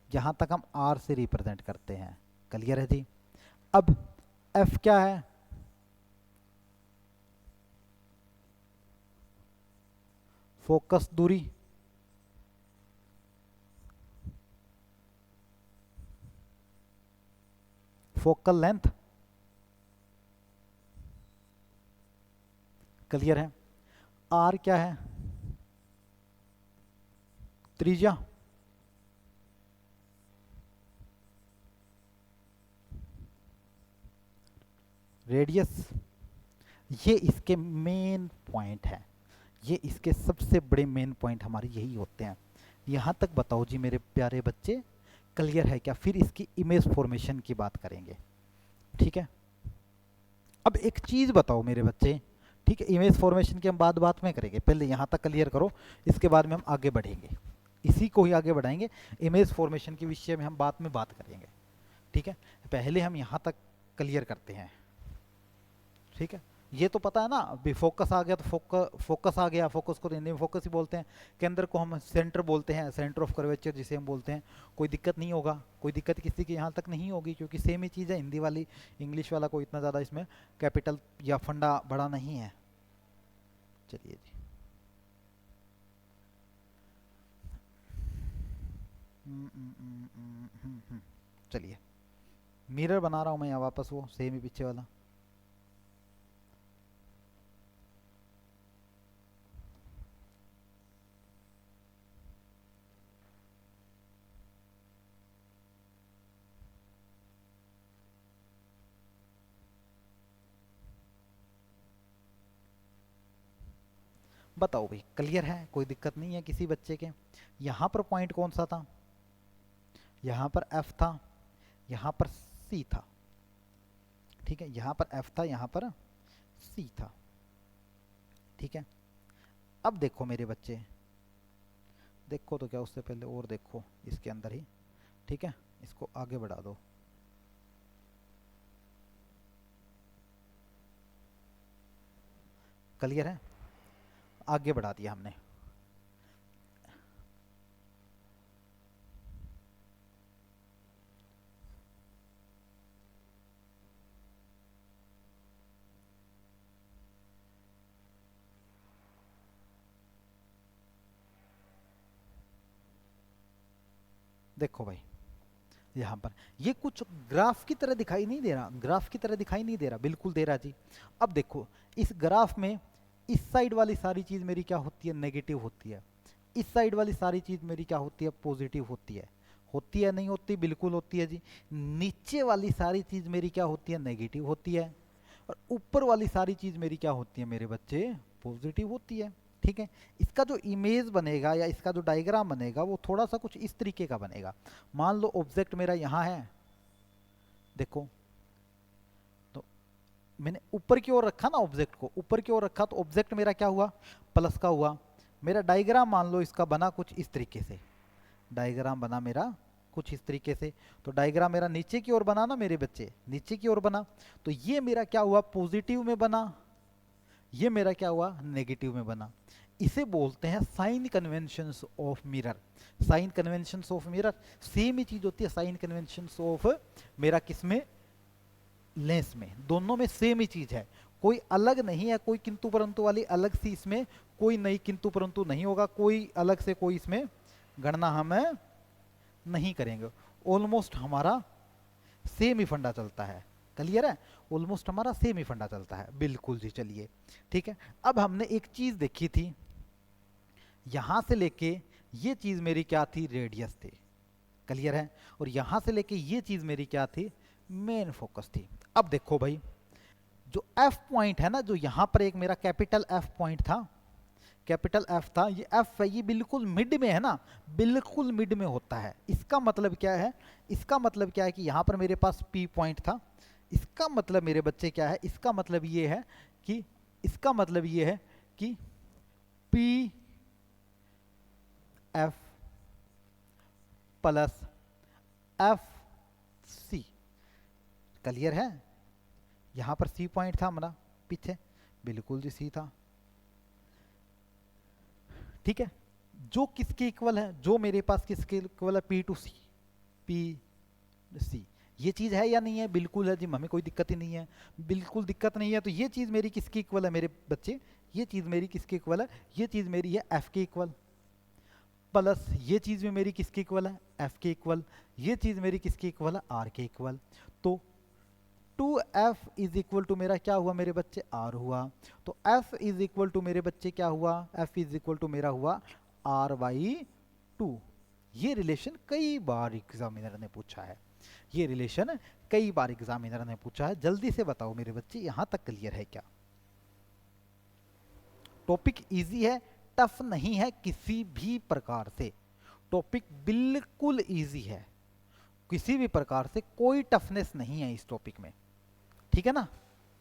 [SPEAKER 1] यहां तक हम R से रिप्रेजेंट करते हैं। क्लियर है जी? अब F क्या है? फोकस दूरी, फोकल लेंथ। क्लियर है? R क्या है? त्रिज्या। रेडियस। ये इसके मेन पॉइंट है, ये इसके सबसे बड़े मेन पॉइंट हमारे यही होते हैं। यहां तक बताओ जी मेरे प्यारे बच्चे, क्लियर है क्या? फिर इसकी इमेज फॉर्मेशन की बात करेंगे, ठीक है। अब एक चीज बताओ मेरे बच्चे, ठीक है, इमेज फॉर्मेशन की हम बात में करेंगे, पहले यहां तक क्लियर करो, इसके बाद में हम आगे बढ़ेंगे, इसी को ही आगे बढ़ाएंगे। इमेज फॉर्मेशन के विषय में हम बात करेंगे, ठीक है। पहले हम यहां तक क्लियर करते हैं, ठीक है। ये तो पता है ना, अभी फोकस आ गया तो फोकस आ गया, फोकस को हिंदी में फोकस ही बोलते हैं। केंद्र को हम सेंटर बोलते हैं, सेंटर ऑफ कर्वेचर जिसे हम बोलते हैं। कोई दिक्कत नहीं होगा, कोई दिक्कत किसी की यहाँ तक नहीं होगी, क्योंकि सेम ही चीज़ है। हिंदी वाली इंग्लिश वाला कोई इतना ज़्यादा इसमें कैपिटल या फंडा बड़ा नहीं है। चलिए जी, चलिए मिरर बना रहा हूँ मैं यहाँ वापस, वो सेम ही पीछे वाला। बताओ भाई, क्लियर है? कोई दिक्कत नहीं है किसी बच्चे के? यहाँ पर पॉइंट कौन सा था? यहाँ पर F था, यहाँ पर C था, ठीक है। यहाँ पर F था, यहाँ पर C था, ठीक है। अब देखो मेरे बच्चे, देखो तो क्या, उससे पहले और देखो इसके अंदर ही, ठीक है। इसको आगे बढ़ा दो। क्लियर है, आगे बढ़ा दिया हमने। देखो भाई, यहाँ पर ये कुछ ग्राफ की तरह दिखाई नहीं दे रहा, ग्राफ की तरह दिखाई नहीं दे रहा, बिल्कुल दे रहा जी। अब देखो इस ग्राफ में इस साइड वाली सारी चीज मेरी क्या होती है, नेगेटिव होती है। इस साइड वाली सारी चीज मेरी क्या होती है, पॉजिटिव होती है। होती है नहीं होती, बिल्कुल होती है जी। नीचे वाली सारी चीज मेरी क्या होती है, नेगेटिव होती है। और ऊपर वाली सारी चीज मेरी क्या होती है मेरे बच्चे, पॉजिटिव होती है। ठीक है, इसका जो इमेज बनेगा या इसका जो डायग्राम बनेगा वो थोड़ा सा कुछ इस तरीके का बनेगा। मान लो ऑब्जेक्ट मेरा यहाँ है, देखो तो मैंने ऊपर की ओर रखा ना ऑब्जेक्ट को, ऊपर की ओर रखा तो ऑब्जेक्ट मेरा क्या हुआ, प्लस का हुआ। मेरा डायग्राम मान लो इसका बना कुछ इस तरीके से, डायग्राम बना मेरा कुछ इस तरीके से। तो डायग्राम मेरा नीचे की ओर बना ना मेरे बच्चे, नीचे की ओर बना। तो ये मेरा क्या हुआ, पॉजिटिव में बना, ये मेरा क्या हुआ, नेगेटिव में बना। इसे बोलते हैं sign conventions of mirror. Sign conventions of mirror same ही चीज होती है, साइन कन्वेंशंस ऑफ मेरा किसमें, लेंस में। दोनों में सेम ही चीज है, कोई अलग नहीं है। कोई किंतु परंतु वाली अलग सी इसमें कोई नई किंतु परंतु नहीं होगा, कोई अलग से कोई इसमें गणना हम नहीं करेंगे। ऑलमोस्ट हमारा सेम ही फंडा चलता है। क्लियर है, ऑलमोस्ट हमारा सेम ही फंडा चलता है, बिल्कुल जी। चलिए ठीक है, अब हमने एक चीज देखी थी, यहां से लेके ये चीज मेरी क्या थी, रेडियस थी। क्लियर है, और यहां से लेके ये चीज मेरी क्या थी, मेन फोकस थी। अब देखो भाई, जो एफ पॉइंट है ना, जो यहां पर एक मेरा कैपिटल एफ पॉइंट था, कैपिटल एफ था, ये एफ है, ये बिल्कुल मिड में है ना, बिल्कुल मिड में होता है। इसका मतलब क्या है, इसका मतलब क्या है कि यहां पर मेरे पास पी पॉइंट था। इसका मतलब मेरे बच्चे क्या है, इसका मतलब ये है कि, इसका मतलब ये है कि P F plus F C. Clear है, यहां पर सी पॉइंट था हमारा पीछे, बिल्कुल जी सी था। ठीक है, जो किसके इक्वल है, जो मेरे पास किसके इक्वल है, P to C, P C. ये चीज है या नहीं है, बिल्कुल है जी, हमें कोई दिक्कत ही नहीं है, बिल्कुल दिक्कत नहीं है। तो ये चीज मेरी किसकी इक्वल है मेरे बच्चे, ये चीज मेरी किसके इक्वल है, ये चीज मेरी है एफ के इक्वल। प्लस ये चीज में मेरी किसकी इक्वल है, एफ के इक्वल। ये चीज मेरी किसकी इक्वल है, आर के इक्वल। तो 2f इज इक्वल टू मेरा क्या हुआ मेरे बच्चे, r हुआ। तो f इज इक्वल टू मेरे बच्चे क्या हुआ, f इज इक्वल टू मेरा हुआ r/2। ये रिलेशन कई बार एग्जामिनर ने पूछा है, ये रिलेशन कई बार एग्जामिनर ने पूछा है। जल्दी से बताओ मेरे बच्चे, यहां तक क्लियर है क्या? टॉपिक इजी है, टफ नहीं है किसी भी प्रकार से। टॉपिक बिल्कुल इजी है, किसी भी प्रकार से कोई टफनेस नहीं है इस टॉपिक में। ठीक है ना,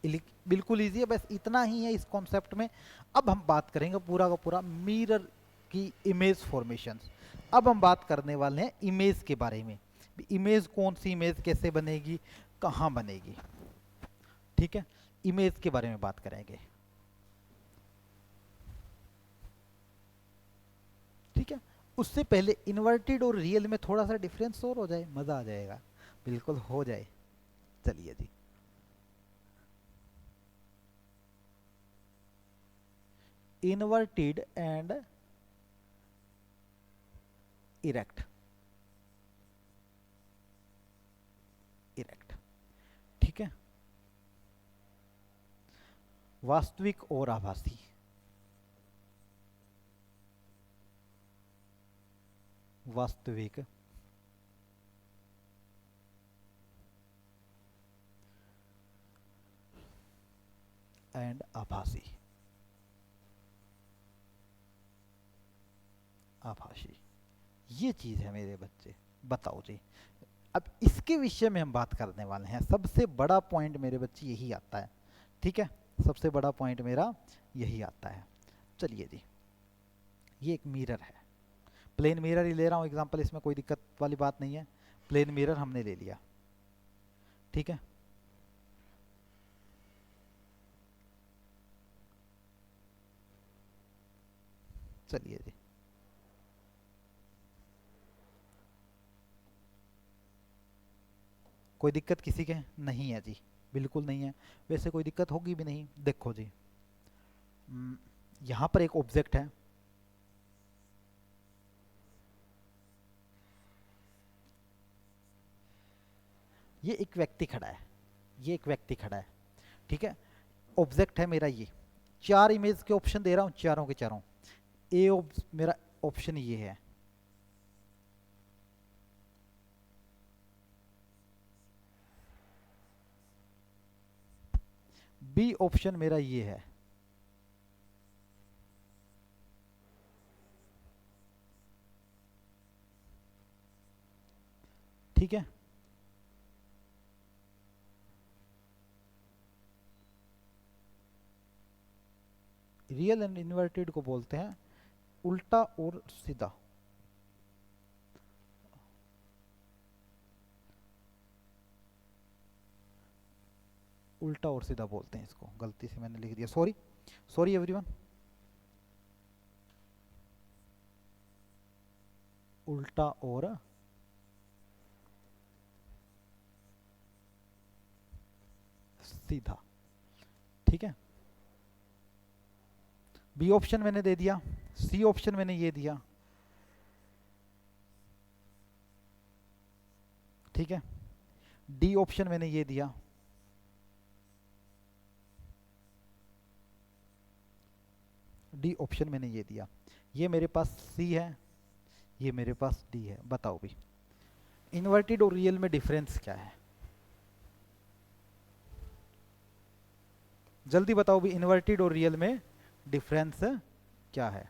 [SPEAKER 1] बिल्कुल इजी है, बस इतना ही है इस कॉन्सेप्ट में। अब हम बात करेंगे पूरा का पूरा मिरर की इमेज फॉर्मेशंस। अब हम बात करने वाले हैं इमेज के बारे में, इमेज कौन सी इमेज कैसे बनेगी, कहाँ बनेगी। ठीक है, इमेज के बारे में बात करेंगे। ठीक है, उससे पहले इन्वर्टेड और रियल में थोड़ा सा डिफरेंस और हो जाए, मजा आ जाएगा, बिल्कुल हो जाए। चलिए जी, इन्वर्टेड एंड इरेक्ट, इरेक्ट। ठीक है, वास्तविक और आभासी, वास्तविक एंड आभासी, आभासी, ये चीज है मेरे बच्चे। बताओ जी, अब इसके विषय में हम बात करने वाले हैं। सबसे बड़ा पॉइंट मेरे बच्चे यही आता है। ठीक है, सबसे बड़ा पॉइंट मेरा यही आता है। चलिए जी, ये एक मिरर है, प्लेन मिरर ही ले रहा हूँ एग्जांपल, इसमें कोई दिक्कत वाली बात नहीं है। प्लेन मिरर हमने ले लिया, ठीक है। चलिए जी, कोई दिक्कत किसी के नहीं है जी, बिल्कुल नहीं है। वैसे कोई दिक्कत होगी भी नहीं। देखो जी, यहाँ पर एक ऑब्जेक्ट है, ये एक व्यक्ति खड़ा है, ये एक व्यक्ति खड़ा है, ठीक है। ऑब्जेक्ट है मेरा ये, चार इमेज के ऑप्शन दे रहा हूँ, चारों के चारों। मेरा ऑप्शन ये है, बी ऑप्शन मेरा ये है, ठीक है। रियल एंड इन्वर्टेड को बोलते हैं उल्टा और सीधा। उल्टा और सीधा बोलते हैं इसको, गलती से मैंने लिख दिया, सॉरी सॉरी एवरीवन। उल्टा और सीधा, ठीक है। बी ऑप्शन मैंने दे दिया, सी ऑप्शन मैंने ये दिया, ठीक है। डी ऑप्शन मैंने ये दिया, डी ऑप्शन मैंने ये दिया। ये मेरे पास सी है, ये मेरे पास डी है। बताओ भी इन्वर्टेड और रियल में डिफरेंस क्या है, जल्दी बताओ भी, इन्वर्टेड और रियल में डिफरेंस क्या है।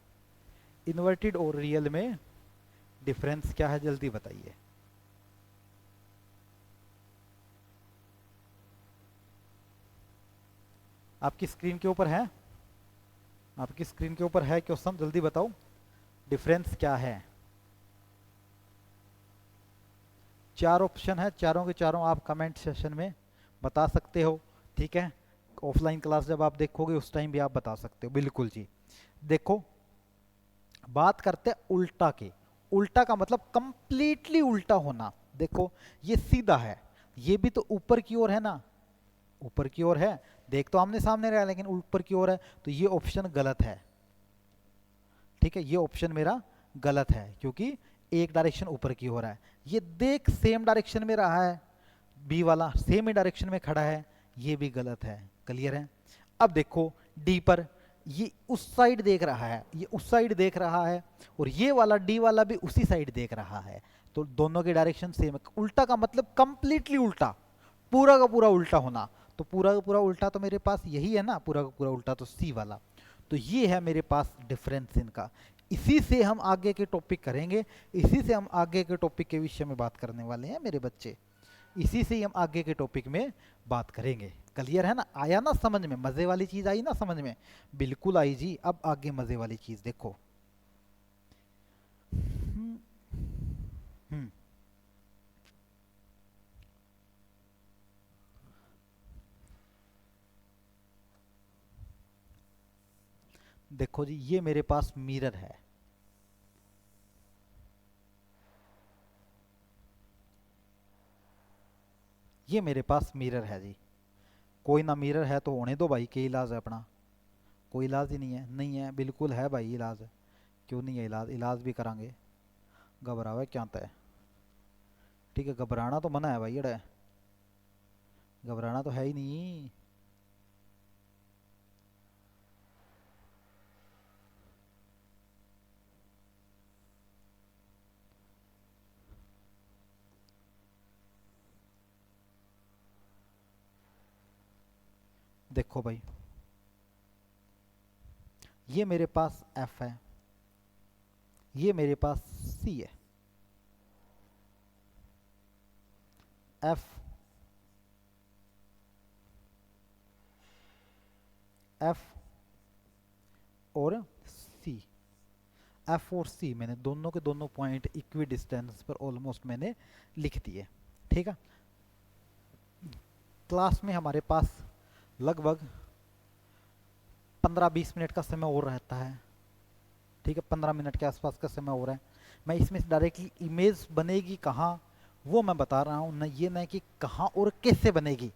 [SPEAKER 1] इन्वर्टेड और रियल में डिफरेंस क्या है, जल्दी बताइए। आपकी स्क्रीन के ऊपर है, आपकी स्क्रीन के ऊपर है क्वेश्चन, जल्दी बताओ डिफरेंस क्या है। चार ऑप्शन है, चारों के चारों आप कमेंट सेशन में बता सकते हो, ठीक है। ऑफलाइन क्लास जब आप देखोगे उस टाइम भी आप बता सकते हो, बिल्कुल जी। देखो, बात करते हैं उल्टा की। उल्टा का मतलब कंप्लीटली उल्टा होना। देखो ये सीधा है, ये भी तो ऊपर की ओर है ना, ऊपर की ओर है, देख तो आमने सामने रहा लेकिन ऊपर की ओर है, तो ये ऑप्शन गलत है, ठीक है। ये ऑप्शन मेरा गलत है क्योंकि एक डायरेक्शन ऊपर की हो रहा है। ये देख सेम डायरेक्शन में रहा है, बी वाला सेम ही डायरेक्शन में खड़ा है, ये भी गलत है। क्लियर है। अब देखो डी पर, ये उस साइड देख रहा है, ये उस साइड देख रहा है, और ये वाला डी वाला भी उसी साइड देख रहा है, तो दोनों के डायरेक्शन सेम है। उल्टा का मतलब कंप्लीटली उल्टा, पूरा का पूरा उल्टा होना। तो पूरा का पूरा उल्टा तो मेरे पास यही है ना, पूरा का पूरा उल्टा तो सी वाला। तो ये है मेरे पास डिफरेंस इनका। इसी से हम आगे के टॉपिक करेंगे, इसी से हम आगे के टॉपिक के विषय में बात करने वाले हैं मेरे बच्चे। इसी से ही हम आगे के टॉपिक में बात करेंगे। क्लियर है ना, आया ना समझ में, मजे वाली चीज आई ना समझ में, बिल्कुल आई जी। अब आगे मजे वाली चीज देखो। हम्म, हम्म, देखो जी, ये मेरे पास मिरर है, ये मेरे पास मिरर है जी। कोई ना मिरर है तो होने दो भाई, क्या इलाज है अपना। कोई इलाज ही नहीं है, नहीं है, बिल्कुल है भाई इलाज। क्यों नहीं है इलाज, इलाज भी करांगे। घबरावे क्या है, ठीक है। घबराना तो मना है भाई, अड़े घबराना तो है ही नहीं। देखो भाई, ये मेरे पास एफ है, ये मेरे पास सी है। एफ, एफ और सी। एफ और सी मैंने दोनों के दोनों पॉइंट इक्वी डिस्टेंस पर ऑलमोस्ट मैंने लिख दिए। ठीक है, क्लास में हमारे पास लगभग 15-20 मिनट का समय और रहता है। ठीक है, 15 मिनट के आसपास का समय हो रहा है। मैं इसमें डायरेक्टली इमेज बनेगी कहाँ वो मैं बता रहा हूँ, न ये नहीं कि कहाँ और कैसे बनेगी,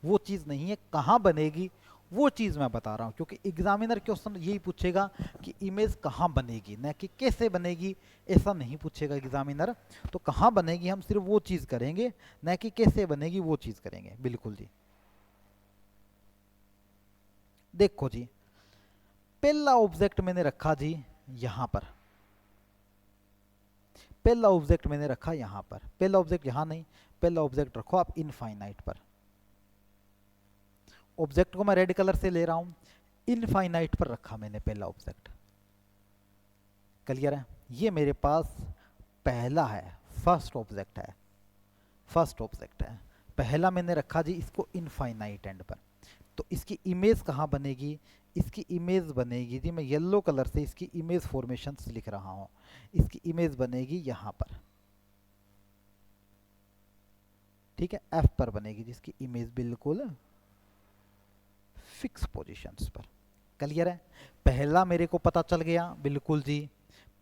[SPEAKER 1] वो चीज़ नहीं है, कहाँ बनेगी वो चीज़ मैं बता रहा हूँ। क्योंकि एग्जामिनर क्वेश्चन यही पूछेगा कि इमेज कहाँ बनेगी, न कि कैसे बनेगी, ऐसा नहीं पूछेगा एग्जामिनर। तो कहाँ बनेगी हम सिर्फ वो चीज़ करेंगे, न कि कैसे बनेगी वो चीज़ करेंगे। बिल्कुल जी। देखो जी, पहला ऑब्जेक्ट मैंने रखा जी यहाँ पर, पहला ऑब्जेक्ट मैंने रखा यहाँ पर, पहला ऑब्जेक्ट यहाँ नहीं, पहला ऑब्जेक्ट रखो आप इनफाइनाइट पर। ऑब्जेक्ट को मैं रेड कलर से ले रहा हूं, इनफाइनाइट पर रखा मैंने पहला ऑब्जेक्ट। क्लियर है, ये मेरे पास पहला है, फर्स्ट ऑब्जेक्ट है, फर्स्ट ऑब्जेक्ट है पहला मैंने रखा जी इसको इनफाइनाइट एंड पर। तो इसकी इमेज कहाँ बनेगी, इसकी इमेज बनेगी जी, मैं येलो कलर से इसकी इमेज फॉर्मेशंस लिख रहा हूं, इसकी इमेज बनेगी यहां पर। ठीक है, एफ पर बनेगी जिसकी इमेज बिल्कुल फिक्स पोजीशंस पर। क्लियर है, पहला मेरे को पता चल गया, बिल्कुल जी,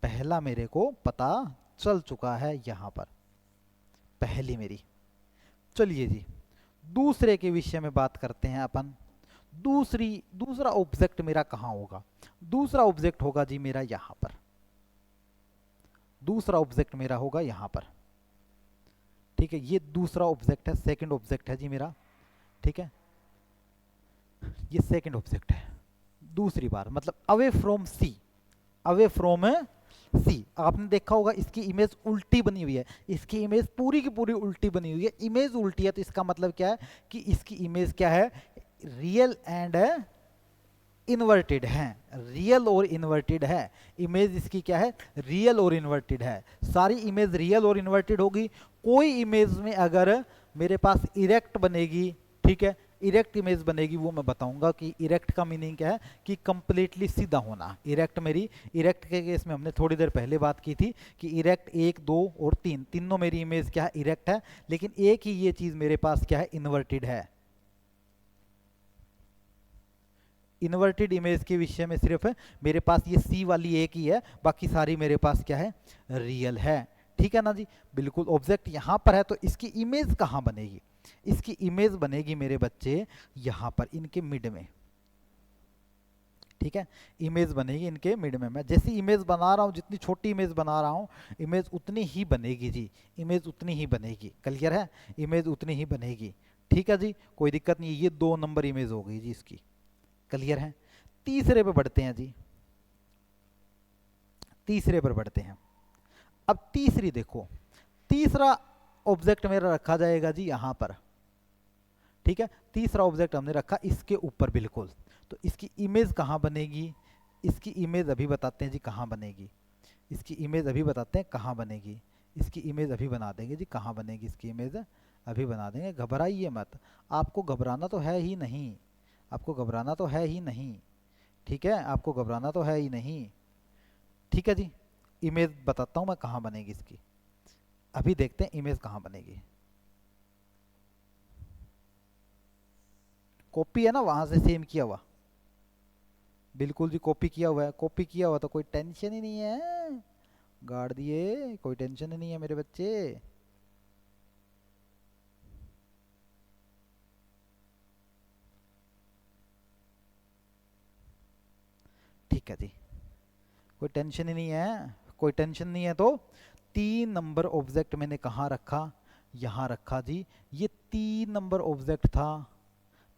[SPEAKER 1] पहला मेरे को पता चल चुका है यहां पर, पहली मेरी। चलिए जी, दूसरे के विषय में बात करते हैं अपन। दूसरा ऑब्जेक्ट मेरा कहां होगा, दूसरा ऑब्जेक्ट होगा जी मेरा यहां पर, दूसरा ऑब्जेक्ट मेरा होगा यहां पर। ठीक है, ये दूसरा ऑब्जेक्ट है, सेकंड ऑब्जेक्ट है जी मेरा। ठीक है, ये सेकंड ऑब्जेक्ट है, दूसरी बार, मतलब away from C, away from C. आपने देखा होगा इसकी इमेज उल्टी बनी हुई है, इसकी इमेज पूरी की पूरी उल्टी बनी हुई है। इमेज उल्टी है तो इसका मतलब क्या है कि इसकी इमेज क्या है, रियल एंड इन्वर्टेड है, रियल और इन्वर्टेड है। इमेज इसकी क्या है, रियल और इन्वर्टेड है। सारी इमेज रियल और इन्वर्टेड होगी। कोई इमेज में अगर मेरे पास इरेक्ट बनेगी, ठीक है, इरेक्ट इमेज बनेगी, वो मैं बताऊंगा कि इरेक्ट का मीनिंग क्या है, कि कंप्लीटली सीधा होना। इरेक्ट मेरी, इरेक्ट के केस में हमने थोड़ी देर पहले बात की थी कि इरेक्ट 1, 2 और 3 तीनों मेरी इमेज क्या है, इरेक्ट है। लेकिन एक ही ये चीज मेरे पास क्या है, इन्वर्टेड है। इन्वर्टेड इमेज के विषय में सिर्फ मेरे पास ये सी वाली एक ही है, बाकी सारी मेरे पास क्या है, रियल है। ठीक है ना जी, बिल्कुल। ऑब्जेक्ट यहां पर है तो इसकी इमेज कहां बनेगी, इसकी इमेज बनेगी मेरे बच्चे यहां पर, इनके मिड में। ठीक है, इमेज बनेगी इनके मिड में। मैं जैसी इमेज बना रहा हूं, जितनी छोटी इमेज बना रहा हूं, इमेज उतनी ही बनेगी जी, इमेज उतनी ही बनेगी। क्लियर है, इमेज उतनी ही बनेगी। ठीक है जी, कोई दिक्कत नहीं है। ये 2 नंबर इमेज हो गई जी इसकी। क्लियर है, तीसरे पे बढ़ते हैं जी, तीसरे पर बढ़ते हैं। अब तीसरी देखो, तीसरा ऑब्जेक्ट मेरा रखा जाएगा जी यहां पर। ठीक है, तीसरा ऑब्जेक्ट हमने रखा इसके ऊपर बिल्कुल। तो इसकी इमेज कहां बनेगी, इसकी इमेज अभी बताते हैं जी कहां बनेगी, इसकी इमेज अभी बताते हैं कहां बनेगी, इसकी इमेज अभी बना देंगे जी कहां बनेगी, इसकी इमेज अभी बना देंगे। घबराइए मत, आपको घबराना तो है ही नहीं, आपको घबराना तो है ही नहीं। ठीक है, आपको घबराना तो है ही नहीं। ठीक है जी, इमेज बताता हूं मैं कहां बनेगी इसकी, अभी देखते हैं इमेज कहां बनेगी। कॉपी है ना, वहां से सेम किया हुआ, बिल्कुल जी कॉपी किया हुआ है। कॉपी किया हुआ तो कोई टेंशन ही नहीं है, गाड़ दिए, कोई टेंशन ही नहीं है मेरे बच्चे। ठीक है जी, कोई टेंशन ही नहीं है, कोई टेंशन नहीं है। तो 3 नंबर ऑब्जेक्ट मैंने कहाँ रखा, यहाँ रखा जी। ये 3 नंबर ऑब्जेक्ट था।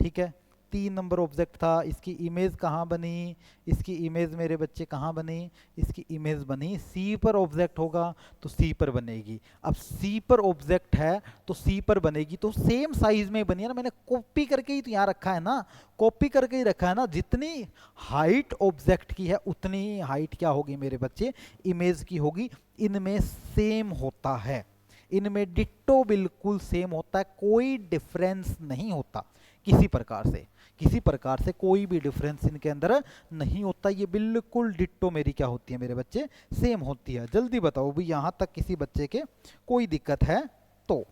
[SPEAKER 1] ठीक है, 3 नंबर ऑब्जेक्ट था। इसकी इमेज कहाँ बनी, इसकी इमेज मेरे बच्चे कहाँ बनी, इसकी इमेज बनी सी पर। ऑब्जेक्ट होगा तो सी पर बनेगी। अब सी पर ऑब्जेक्ट है तो सी पर बनेगी, तो सेम साइज में बनी है ना, मैंने कॉपी करके ही तो यहाँ रखा है ना, कॉपी करके ही रखा है ना। जितनी हाइट ऑब्जेक्ट की है उतनी ही हाइट क्या होगी मेरे बच्चे, इमेज की होगी। इनमें सेम होता है, इनमें डिट्टो बिल्कुल सेम होता है, कोई डिफरेंस नहीं होता किसी प्रकार से। किसी प्रकार से कोई भी डिफरेंस इनके अंदर नहीं होता, ये बिल्कुल डिट्टो मेरी क्या होती है मेरे बच्चे, सेम होती है। जल्दी बताओ भी यहां तक किसी बच्चे के कोई दिक्कत है तो?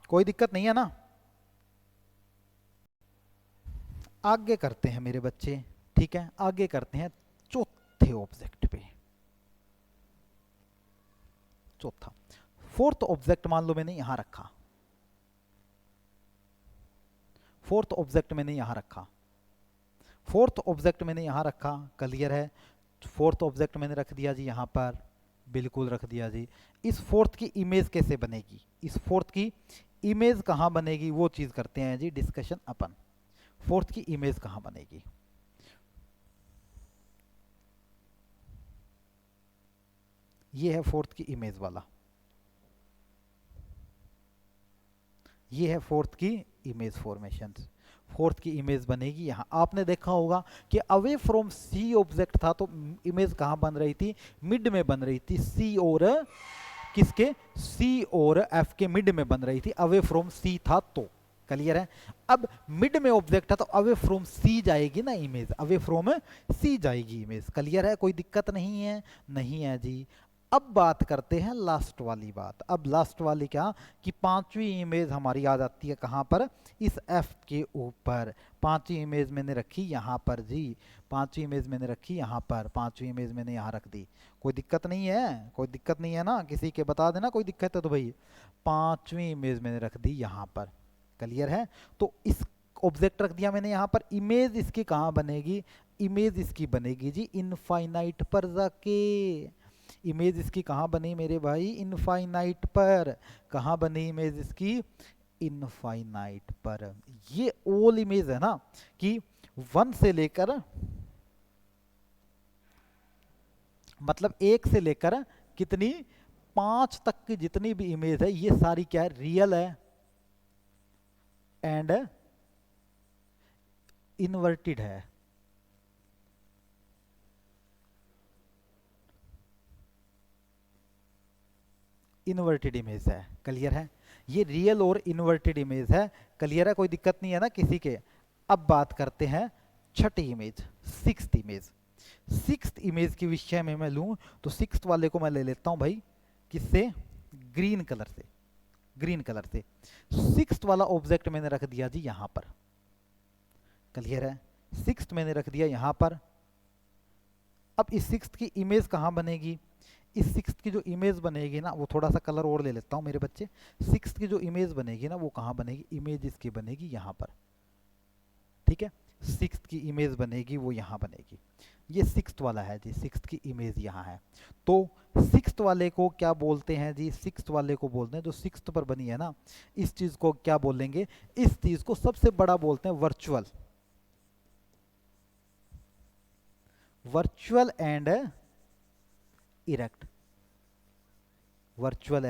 [SPEAKER 1] कोई दिक्कत नहीं है ना? आगे करते हैं मेरे बच्चे, ठीक है, आगे करते हैं चौथे ऑब्जेक्ट पे। चौथा, फोर्थ ऑब्जेक्ट मान लो मैंने यहां रखा, फोर्थ ऑब्जेक्ट मैंने यहां रखा, फोर्थ ऑब्जेक्ट मैंने यहां रखा, क्लियर है? फोर्थ ऑब्जेक्ट मैंने रख दिया जी यहां पर, बिल्कुल रख दिया जी। इस फोर्थ की इमेज कैसे बनेगी, इस फोर्थ की इमेज कहां बनेगी, वो चीज करते हैं जी डिस्कशन अपन। फोर्थ की इमेज कहां बनेगी? ये है फोर्थ की इमेज वाला, ये है फोर्थ की इमेज फॉर्मेशन। फोर्थ की इमेज बनेगी यहाँ। आपने देखा होगा कि अवे फ्रॉम सी ऑब्जेक्ट था तो इमेज कहाँ बन रही थी, मिड में बन रही थी, सी और किसके, सी और एफ के मिड में बन रही थी, अवे फ्रॉम सी था तो, क्लियर है? अब मिड में ऑब्जेक्ट है तो अवे फ्रॉम सी जाएगी ना इमेज, अवे फ्रॉम सी जाएगी इमेज, क्लियर है? कोई दिक्कत नहीं है, नहीं है जी। अब बात करते हैं लास्ट वाली बात। अब लास्ट वाली क्या, कि पांचवी इमेज हमारी आ जाती है कहाँ पर, इस एफ के ऊपर। पांचवी इमेज मैंने रखी यहाँ पर जी, पांचवी इमेज मैंने रखी यहाँ पर, पांचवी इमेज मैंने यहाँ रख दी। कोई दिक्कत नहीं है, कोई दिक्कत नहीं है ना? किसी के बता देना कोई दिक्कत है तो भाई। पांचवी इमेज मैंने रख दी यहाँ पर, क्लियर है? तो इस ऑब्जेक्ट रख दिया मैंने यहाँ पर, इमेज इसकी कहाँ बनेगी, इमेज इसकी बनेगी जी इनफाइनाइट पर जाके। इमेज इसकी कहाँ बनी मेरे भाई, इनफाइनाइट पर। कहाँ बनी इमेज इसकी, इनफाइनाइट पर। ये ऑल इमेज है ना, कि 1 से लेकर, मतलब 1 से लेकर कितनी, 5 तक की जितनी भी इमेज है ये सारी क्या है, रियल है एंड इन्वर्टेड है। इन्वर्टेड इमेज है, क्लियर है? ये रियल और इन्वर्टेड इमेज है, क्लियर है? कोई दिक्कत नहीं है ना किसी के? अब बात करते हैं छठी image, sixth image. Sixth image के विषय में मैं लूं तो सिक्स्थ वाले को मैं ले लेता हूं भाई, किससे, ग्रीन कलर से, ग्रीन कलर से। सिक्स्थ वाला ऑब्जेक्ट मैंने रख दिया जी यहां पर, क्लियर है? सिक्स्थ मैंने रख दिया यहां पर। अब इस सिक्स्थ की इमेज कहां बनेगी, इस सिक्स्थ की जो इमेज बनेगी ना, वो थोड़ा सा कलर और ले लेता हूं मेरे बच्चे। सिक्स्थ की जो इमेज बनेगी ना वो कहां बनेगी, इमेज इसकी बनेगी यहां पर, ठीक है? सिक्स्थ की इमेज बनेगी वो यहां बनेगी। ये सिक्स्थ वाला है जी, सिक्स्थ की इमेज यहाँ है। तो सिक्स्थ वाले को क्या बोलते हैं जी, सिक्स्थ वाले को बोलते हैं, जो सिक्स्थ पर बनी है ना, इस चीज को क्या बोलेंगे, इस चीज को सबसे बड़ा बोलते हैं virtual, virtual and erect, virtual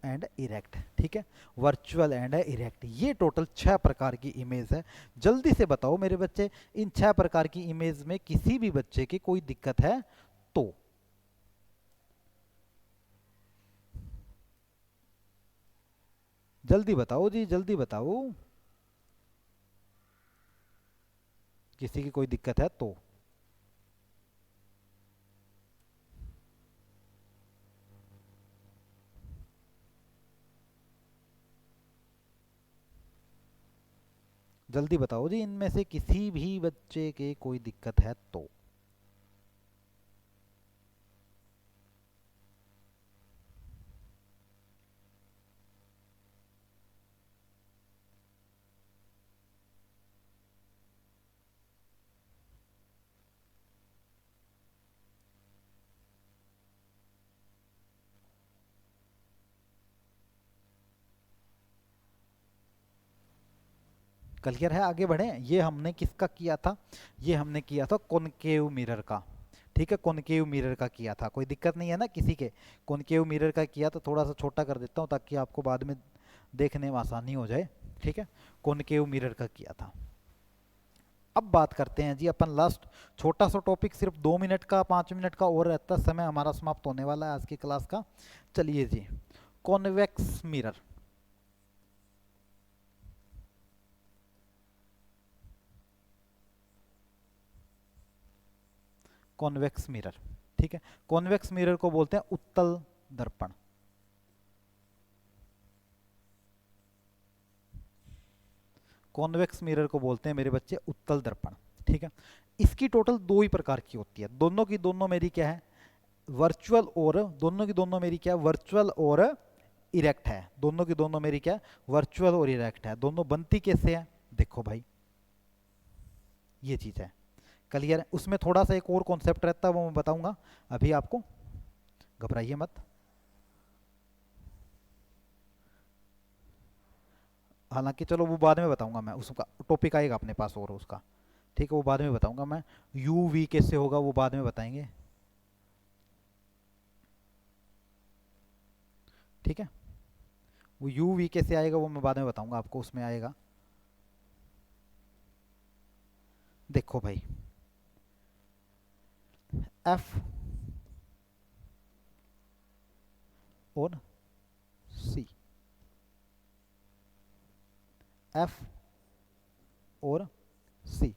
[SPEAKER 1] and erect, ठीक है? वर्चुअल एंड इरेक्ट, ये टोटल 6 प्रकार की इमेज है। जल्दी से बताओ मेरे बच्चे, इन 6 प्रकार की इमेज में किसी भी बच्चे की कोई दिक्कत है तो? जल्दी बताओ जी, जल्दी बताओ, किसी की कोई दिक्कत है तो? जल्दी बताओ जी, इनमें से किसी भी बच्चे के कोई दिक्कत है तो? क्लियर है? आगे बढ़े। ये हमने किसका किया था, ये हमने किया था कॉनकेव मिरर का, ठीक है? कॉनकेव मिरर का किया था, कोई दिक्कत नहीं है ना किसी के? कॉनकेव मिरर का किया, तो थोड़ा सा छोटा कर देता हूँ ताकि आपको बाद में देखने में आसानी हो जाए, ठीक है? कॉनकेव मिरर का किया था। अब बात करते हैं जी अपन लास्ट, छोटा सा टॉपिक, सिर्फ 2 मिनट का, 5 मिनट का और रहता, समय हमारा समाप्त होने वाला है आज की क्लास का। चलिए जी, कॉन्वेक्स मिरर, कॉन्वेक्स मिरर, ठीक है। कॉन्वेक्स मिरर को बोलते हैं उत्तल दर्पण। कॉन्वेक्स मिरर को बोलते हैं मेरे बच्चे उत्तल दर्पण, ठीक है। इसकी टोटल दो ही प्रकार की होती है, दोनों की दोनों मेरी क्या है, वर्चुअल, और दोनों की दोनों मेरी क्या है, वर्चुअल और इरेक्ट है। दोनों की दोनों मेरी क्या है, वर्चुअल और इरेक्ट है। दोनों बनती कैसे है, देखो भाई ये चीज है, क्लियर है। उसमें थोड़ा सा एक और कॉन्सेप्ट रहता है, वो मैं बताऊंगा अभी आपको, घबराइए मत। हालांकि चलो वो बाद में बताऊंगा मैं, उसका टॉपिक आएगा अपने पास और उसका, ठीक है, वो बाद में बताऊंगा मैं। यू वी कैसे होगा वो बाद में बताएंगे, ठीक है। वो यू वी कैसे आएगा वो मैं बाद में बताऊंगा आपको, उसमें आएगा। देखो भाई एफ और सी, एफ और सी।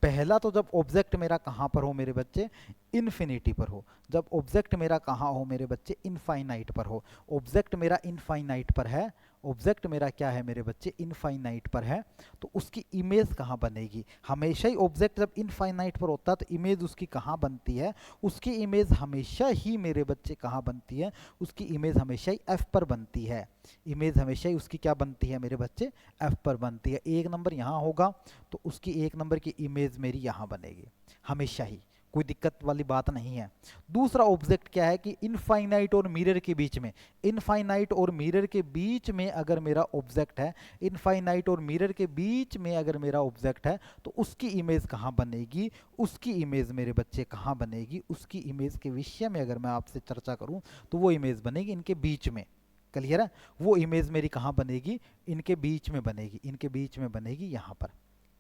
[SPEAKER 1] पहला तो जब ऑब्जेक्ट मेरा कहाँ पर हो मेरे बच्चे, इन्फिनिटी पर हो। जब ऑब्जेक्ट मेरा कहाँ हो मेरे बच्चे, इनफाइनाइट पर हो। ऑब्जेक्ट मेरा इनफाइनाइट पर है, ऑब्जेक्ट मेरा क्या है मेरे बच्चे, इनफाइनाइट पर है, तो उसकी इमेज कहाँ बनेगी। हमेशा ही ऑब्जेक्ट जब इनफाइनाइट पर होता है तो इमेज उसकी कहाँ बनती है, उसकी इमेज हमेशा ही मेरे बच्चे कहाँ बनती है, उसकी इमेज हमेशा ही एफ पर बनती है। इमेज हमेशा ही उसकी क्या बनती है मेरे बच्चे, एफ पर बनती है। एक नंबर यहाँ होगा तो उसकी एक नंबर की इमेज मेरी यहाँ बनेगी हमेशा ही, कोई दिक्कत वाली बात नहीं है। दूसरा ऑब्जेक्ट क्या है कि इनफाइनाइट और मिरर के बीच में, इनफाइनाइट और मिरर के बीच में अगर मेरा ऑब्जेक्ट है, इनफाइनाइट और मिरर के बीच में अगर मेरा ऑब्जेक्ट है तो उसकी इमेज कहाँ बनेगी, उसकी इमेज मेरे बच्चे कहाँ बनेगी, उसकी इमेज के विषय में अगर मैं आपसे चर्चा करूं तो वो इमेज बनेगी इनके बीच में, क्लियर है। वो इमेज मेरी कहाँ बनेगी, इनके बीच में बनेगी, इनके बीच में बनेगी यहाँ पर,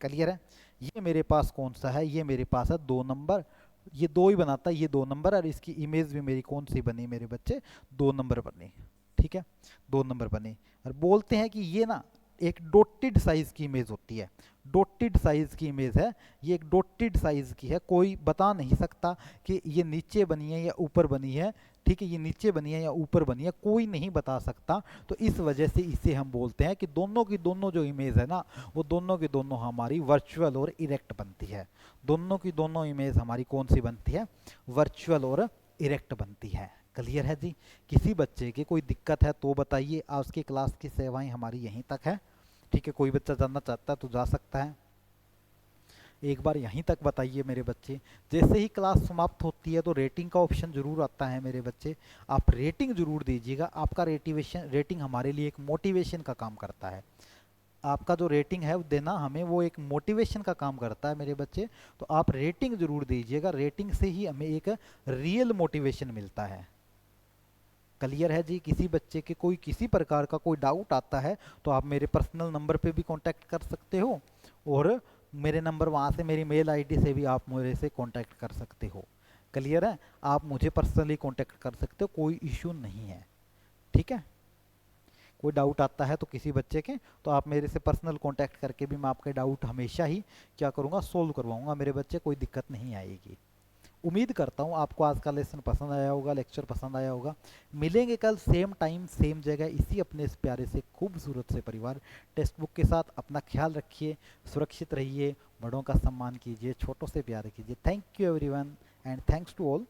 [SPEAKER 1] क्लियर है। ये मेरे पास कौन सा है, ये मेरे पास है 2 नंबर, ये दो ही बनाता है, ये 2 नंबर, और इसकी इमेज भी मेरी कौन सी बनी मेरे बच्चे, 2 नंबर बनी, ठीक है, 2 नंबर बनी। और बोलते हैं कि ये ना एक डॉटेड साइज की इमेज होती है, डॉटेड साइज की इमेज है, ये एक डॉटेड साइज की है, कोई बता नहीं सकता कि ये नीचे बनी है या ऊपर बनी है, ठीक है, ये नीचे बनी है या ऊपर बनी है, कोई नहीं बता सकता। तो इस वजह से इसे हम बोलते हैं कि दोनों की दोनों जो इमेज है ना, वो दोनों की दोनों हमारी वर्चुअल और इरेक्ट बनती है। दोनों की दोनों इमेज हमारी कौन सी बनती है, वर्चुअल और इरेक्ट बनती है, क्लियर है जी। किसी बच्चे की कोई दिक्कत है तो बताइए, आज की क्लास की सेवाएं हमारी यहीं तक है, ठीक है। कोई बच्चा जानना चाहता है तो जा सकता है, एक बार यहीं तक बताइए मेरे बच्चे। जैसे ही क्लास समाप्त होती है तो रेटिंग का ऑप्शन जरूर आता है मेरे बच्चे, आप रेटिंग जरूर दीजिएगा। आपका रेटिंग हमारे लिए एक मोटिवेशन का काम करता है, आपका जो रेटिंग है देना हमें वो एक मोटिवेशन का काम करता है मेरे बच्चे। तो आप रेटिंग जरूर दीजिएगा, रेटिंग से ही हमें एक रियल मोटिवेशन मिलता है, क्लियर है जी। किसी बच्चे के कोई किसी प्रकार का कोई डाउट आता है तो आप मेरे पर्सनल नंबर पे भी कांटेक्ट कर सकते हो, और मेरे नंबर वहाँ से मेरी मेल आईडी से भी आप मेरे से कांटेक्ट कर सकते हो, क्लियर है। आप मुझे पर्सनली कांटेक्ट कर सकते हो, कोई इश्यू नहीं है, ठीक है। कोई डाउट आता है तो किसी बच्चे के, तो आप मेरे से पर्सनल कांटेक्ट करके भी मैं आपके डाउट हमेशा ही क्या करूँगा, सोल्व करवाऊँगा मेरे बच्चे, कोई दिक्कत नहीं आएगी। उम्मीद करता हूँ आपको आज का लेसन पसंद आया होगा, लेक्चर पसंद आया होगा। मिलेंगे कल सेम टाइम सेम जगह इसी अपने इस प्यारे से खूबसूरत से परिवार टेक्स्ट बुक के साथ। अपना ख्याल रखिए, सुरक्षित रहिए, बड़ों का सम्मान कीजिए, छोटों से प्यार कीजिए। Thank you everyone and thanks to all.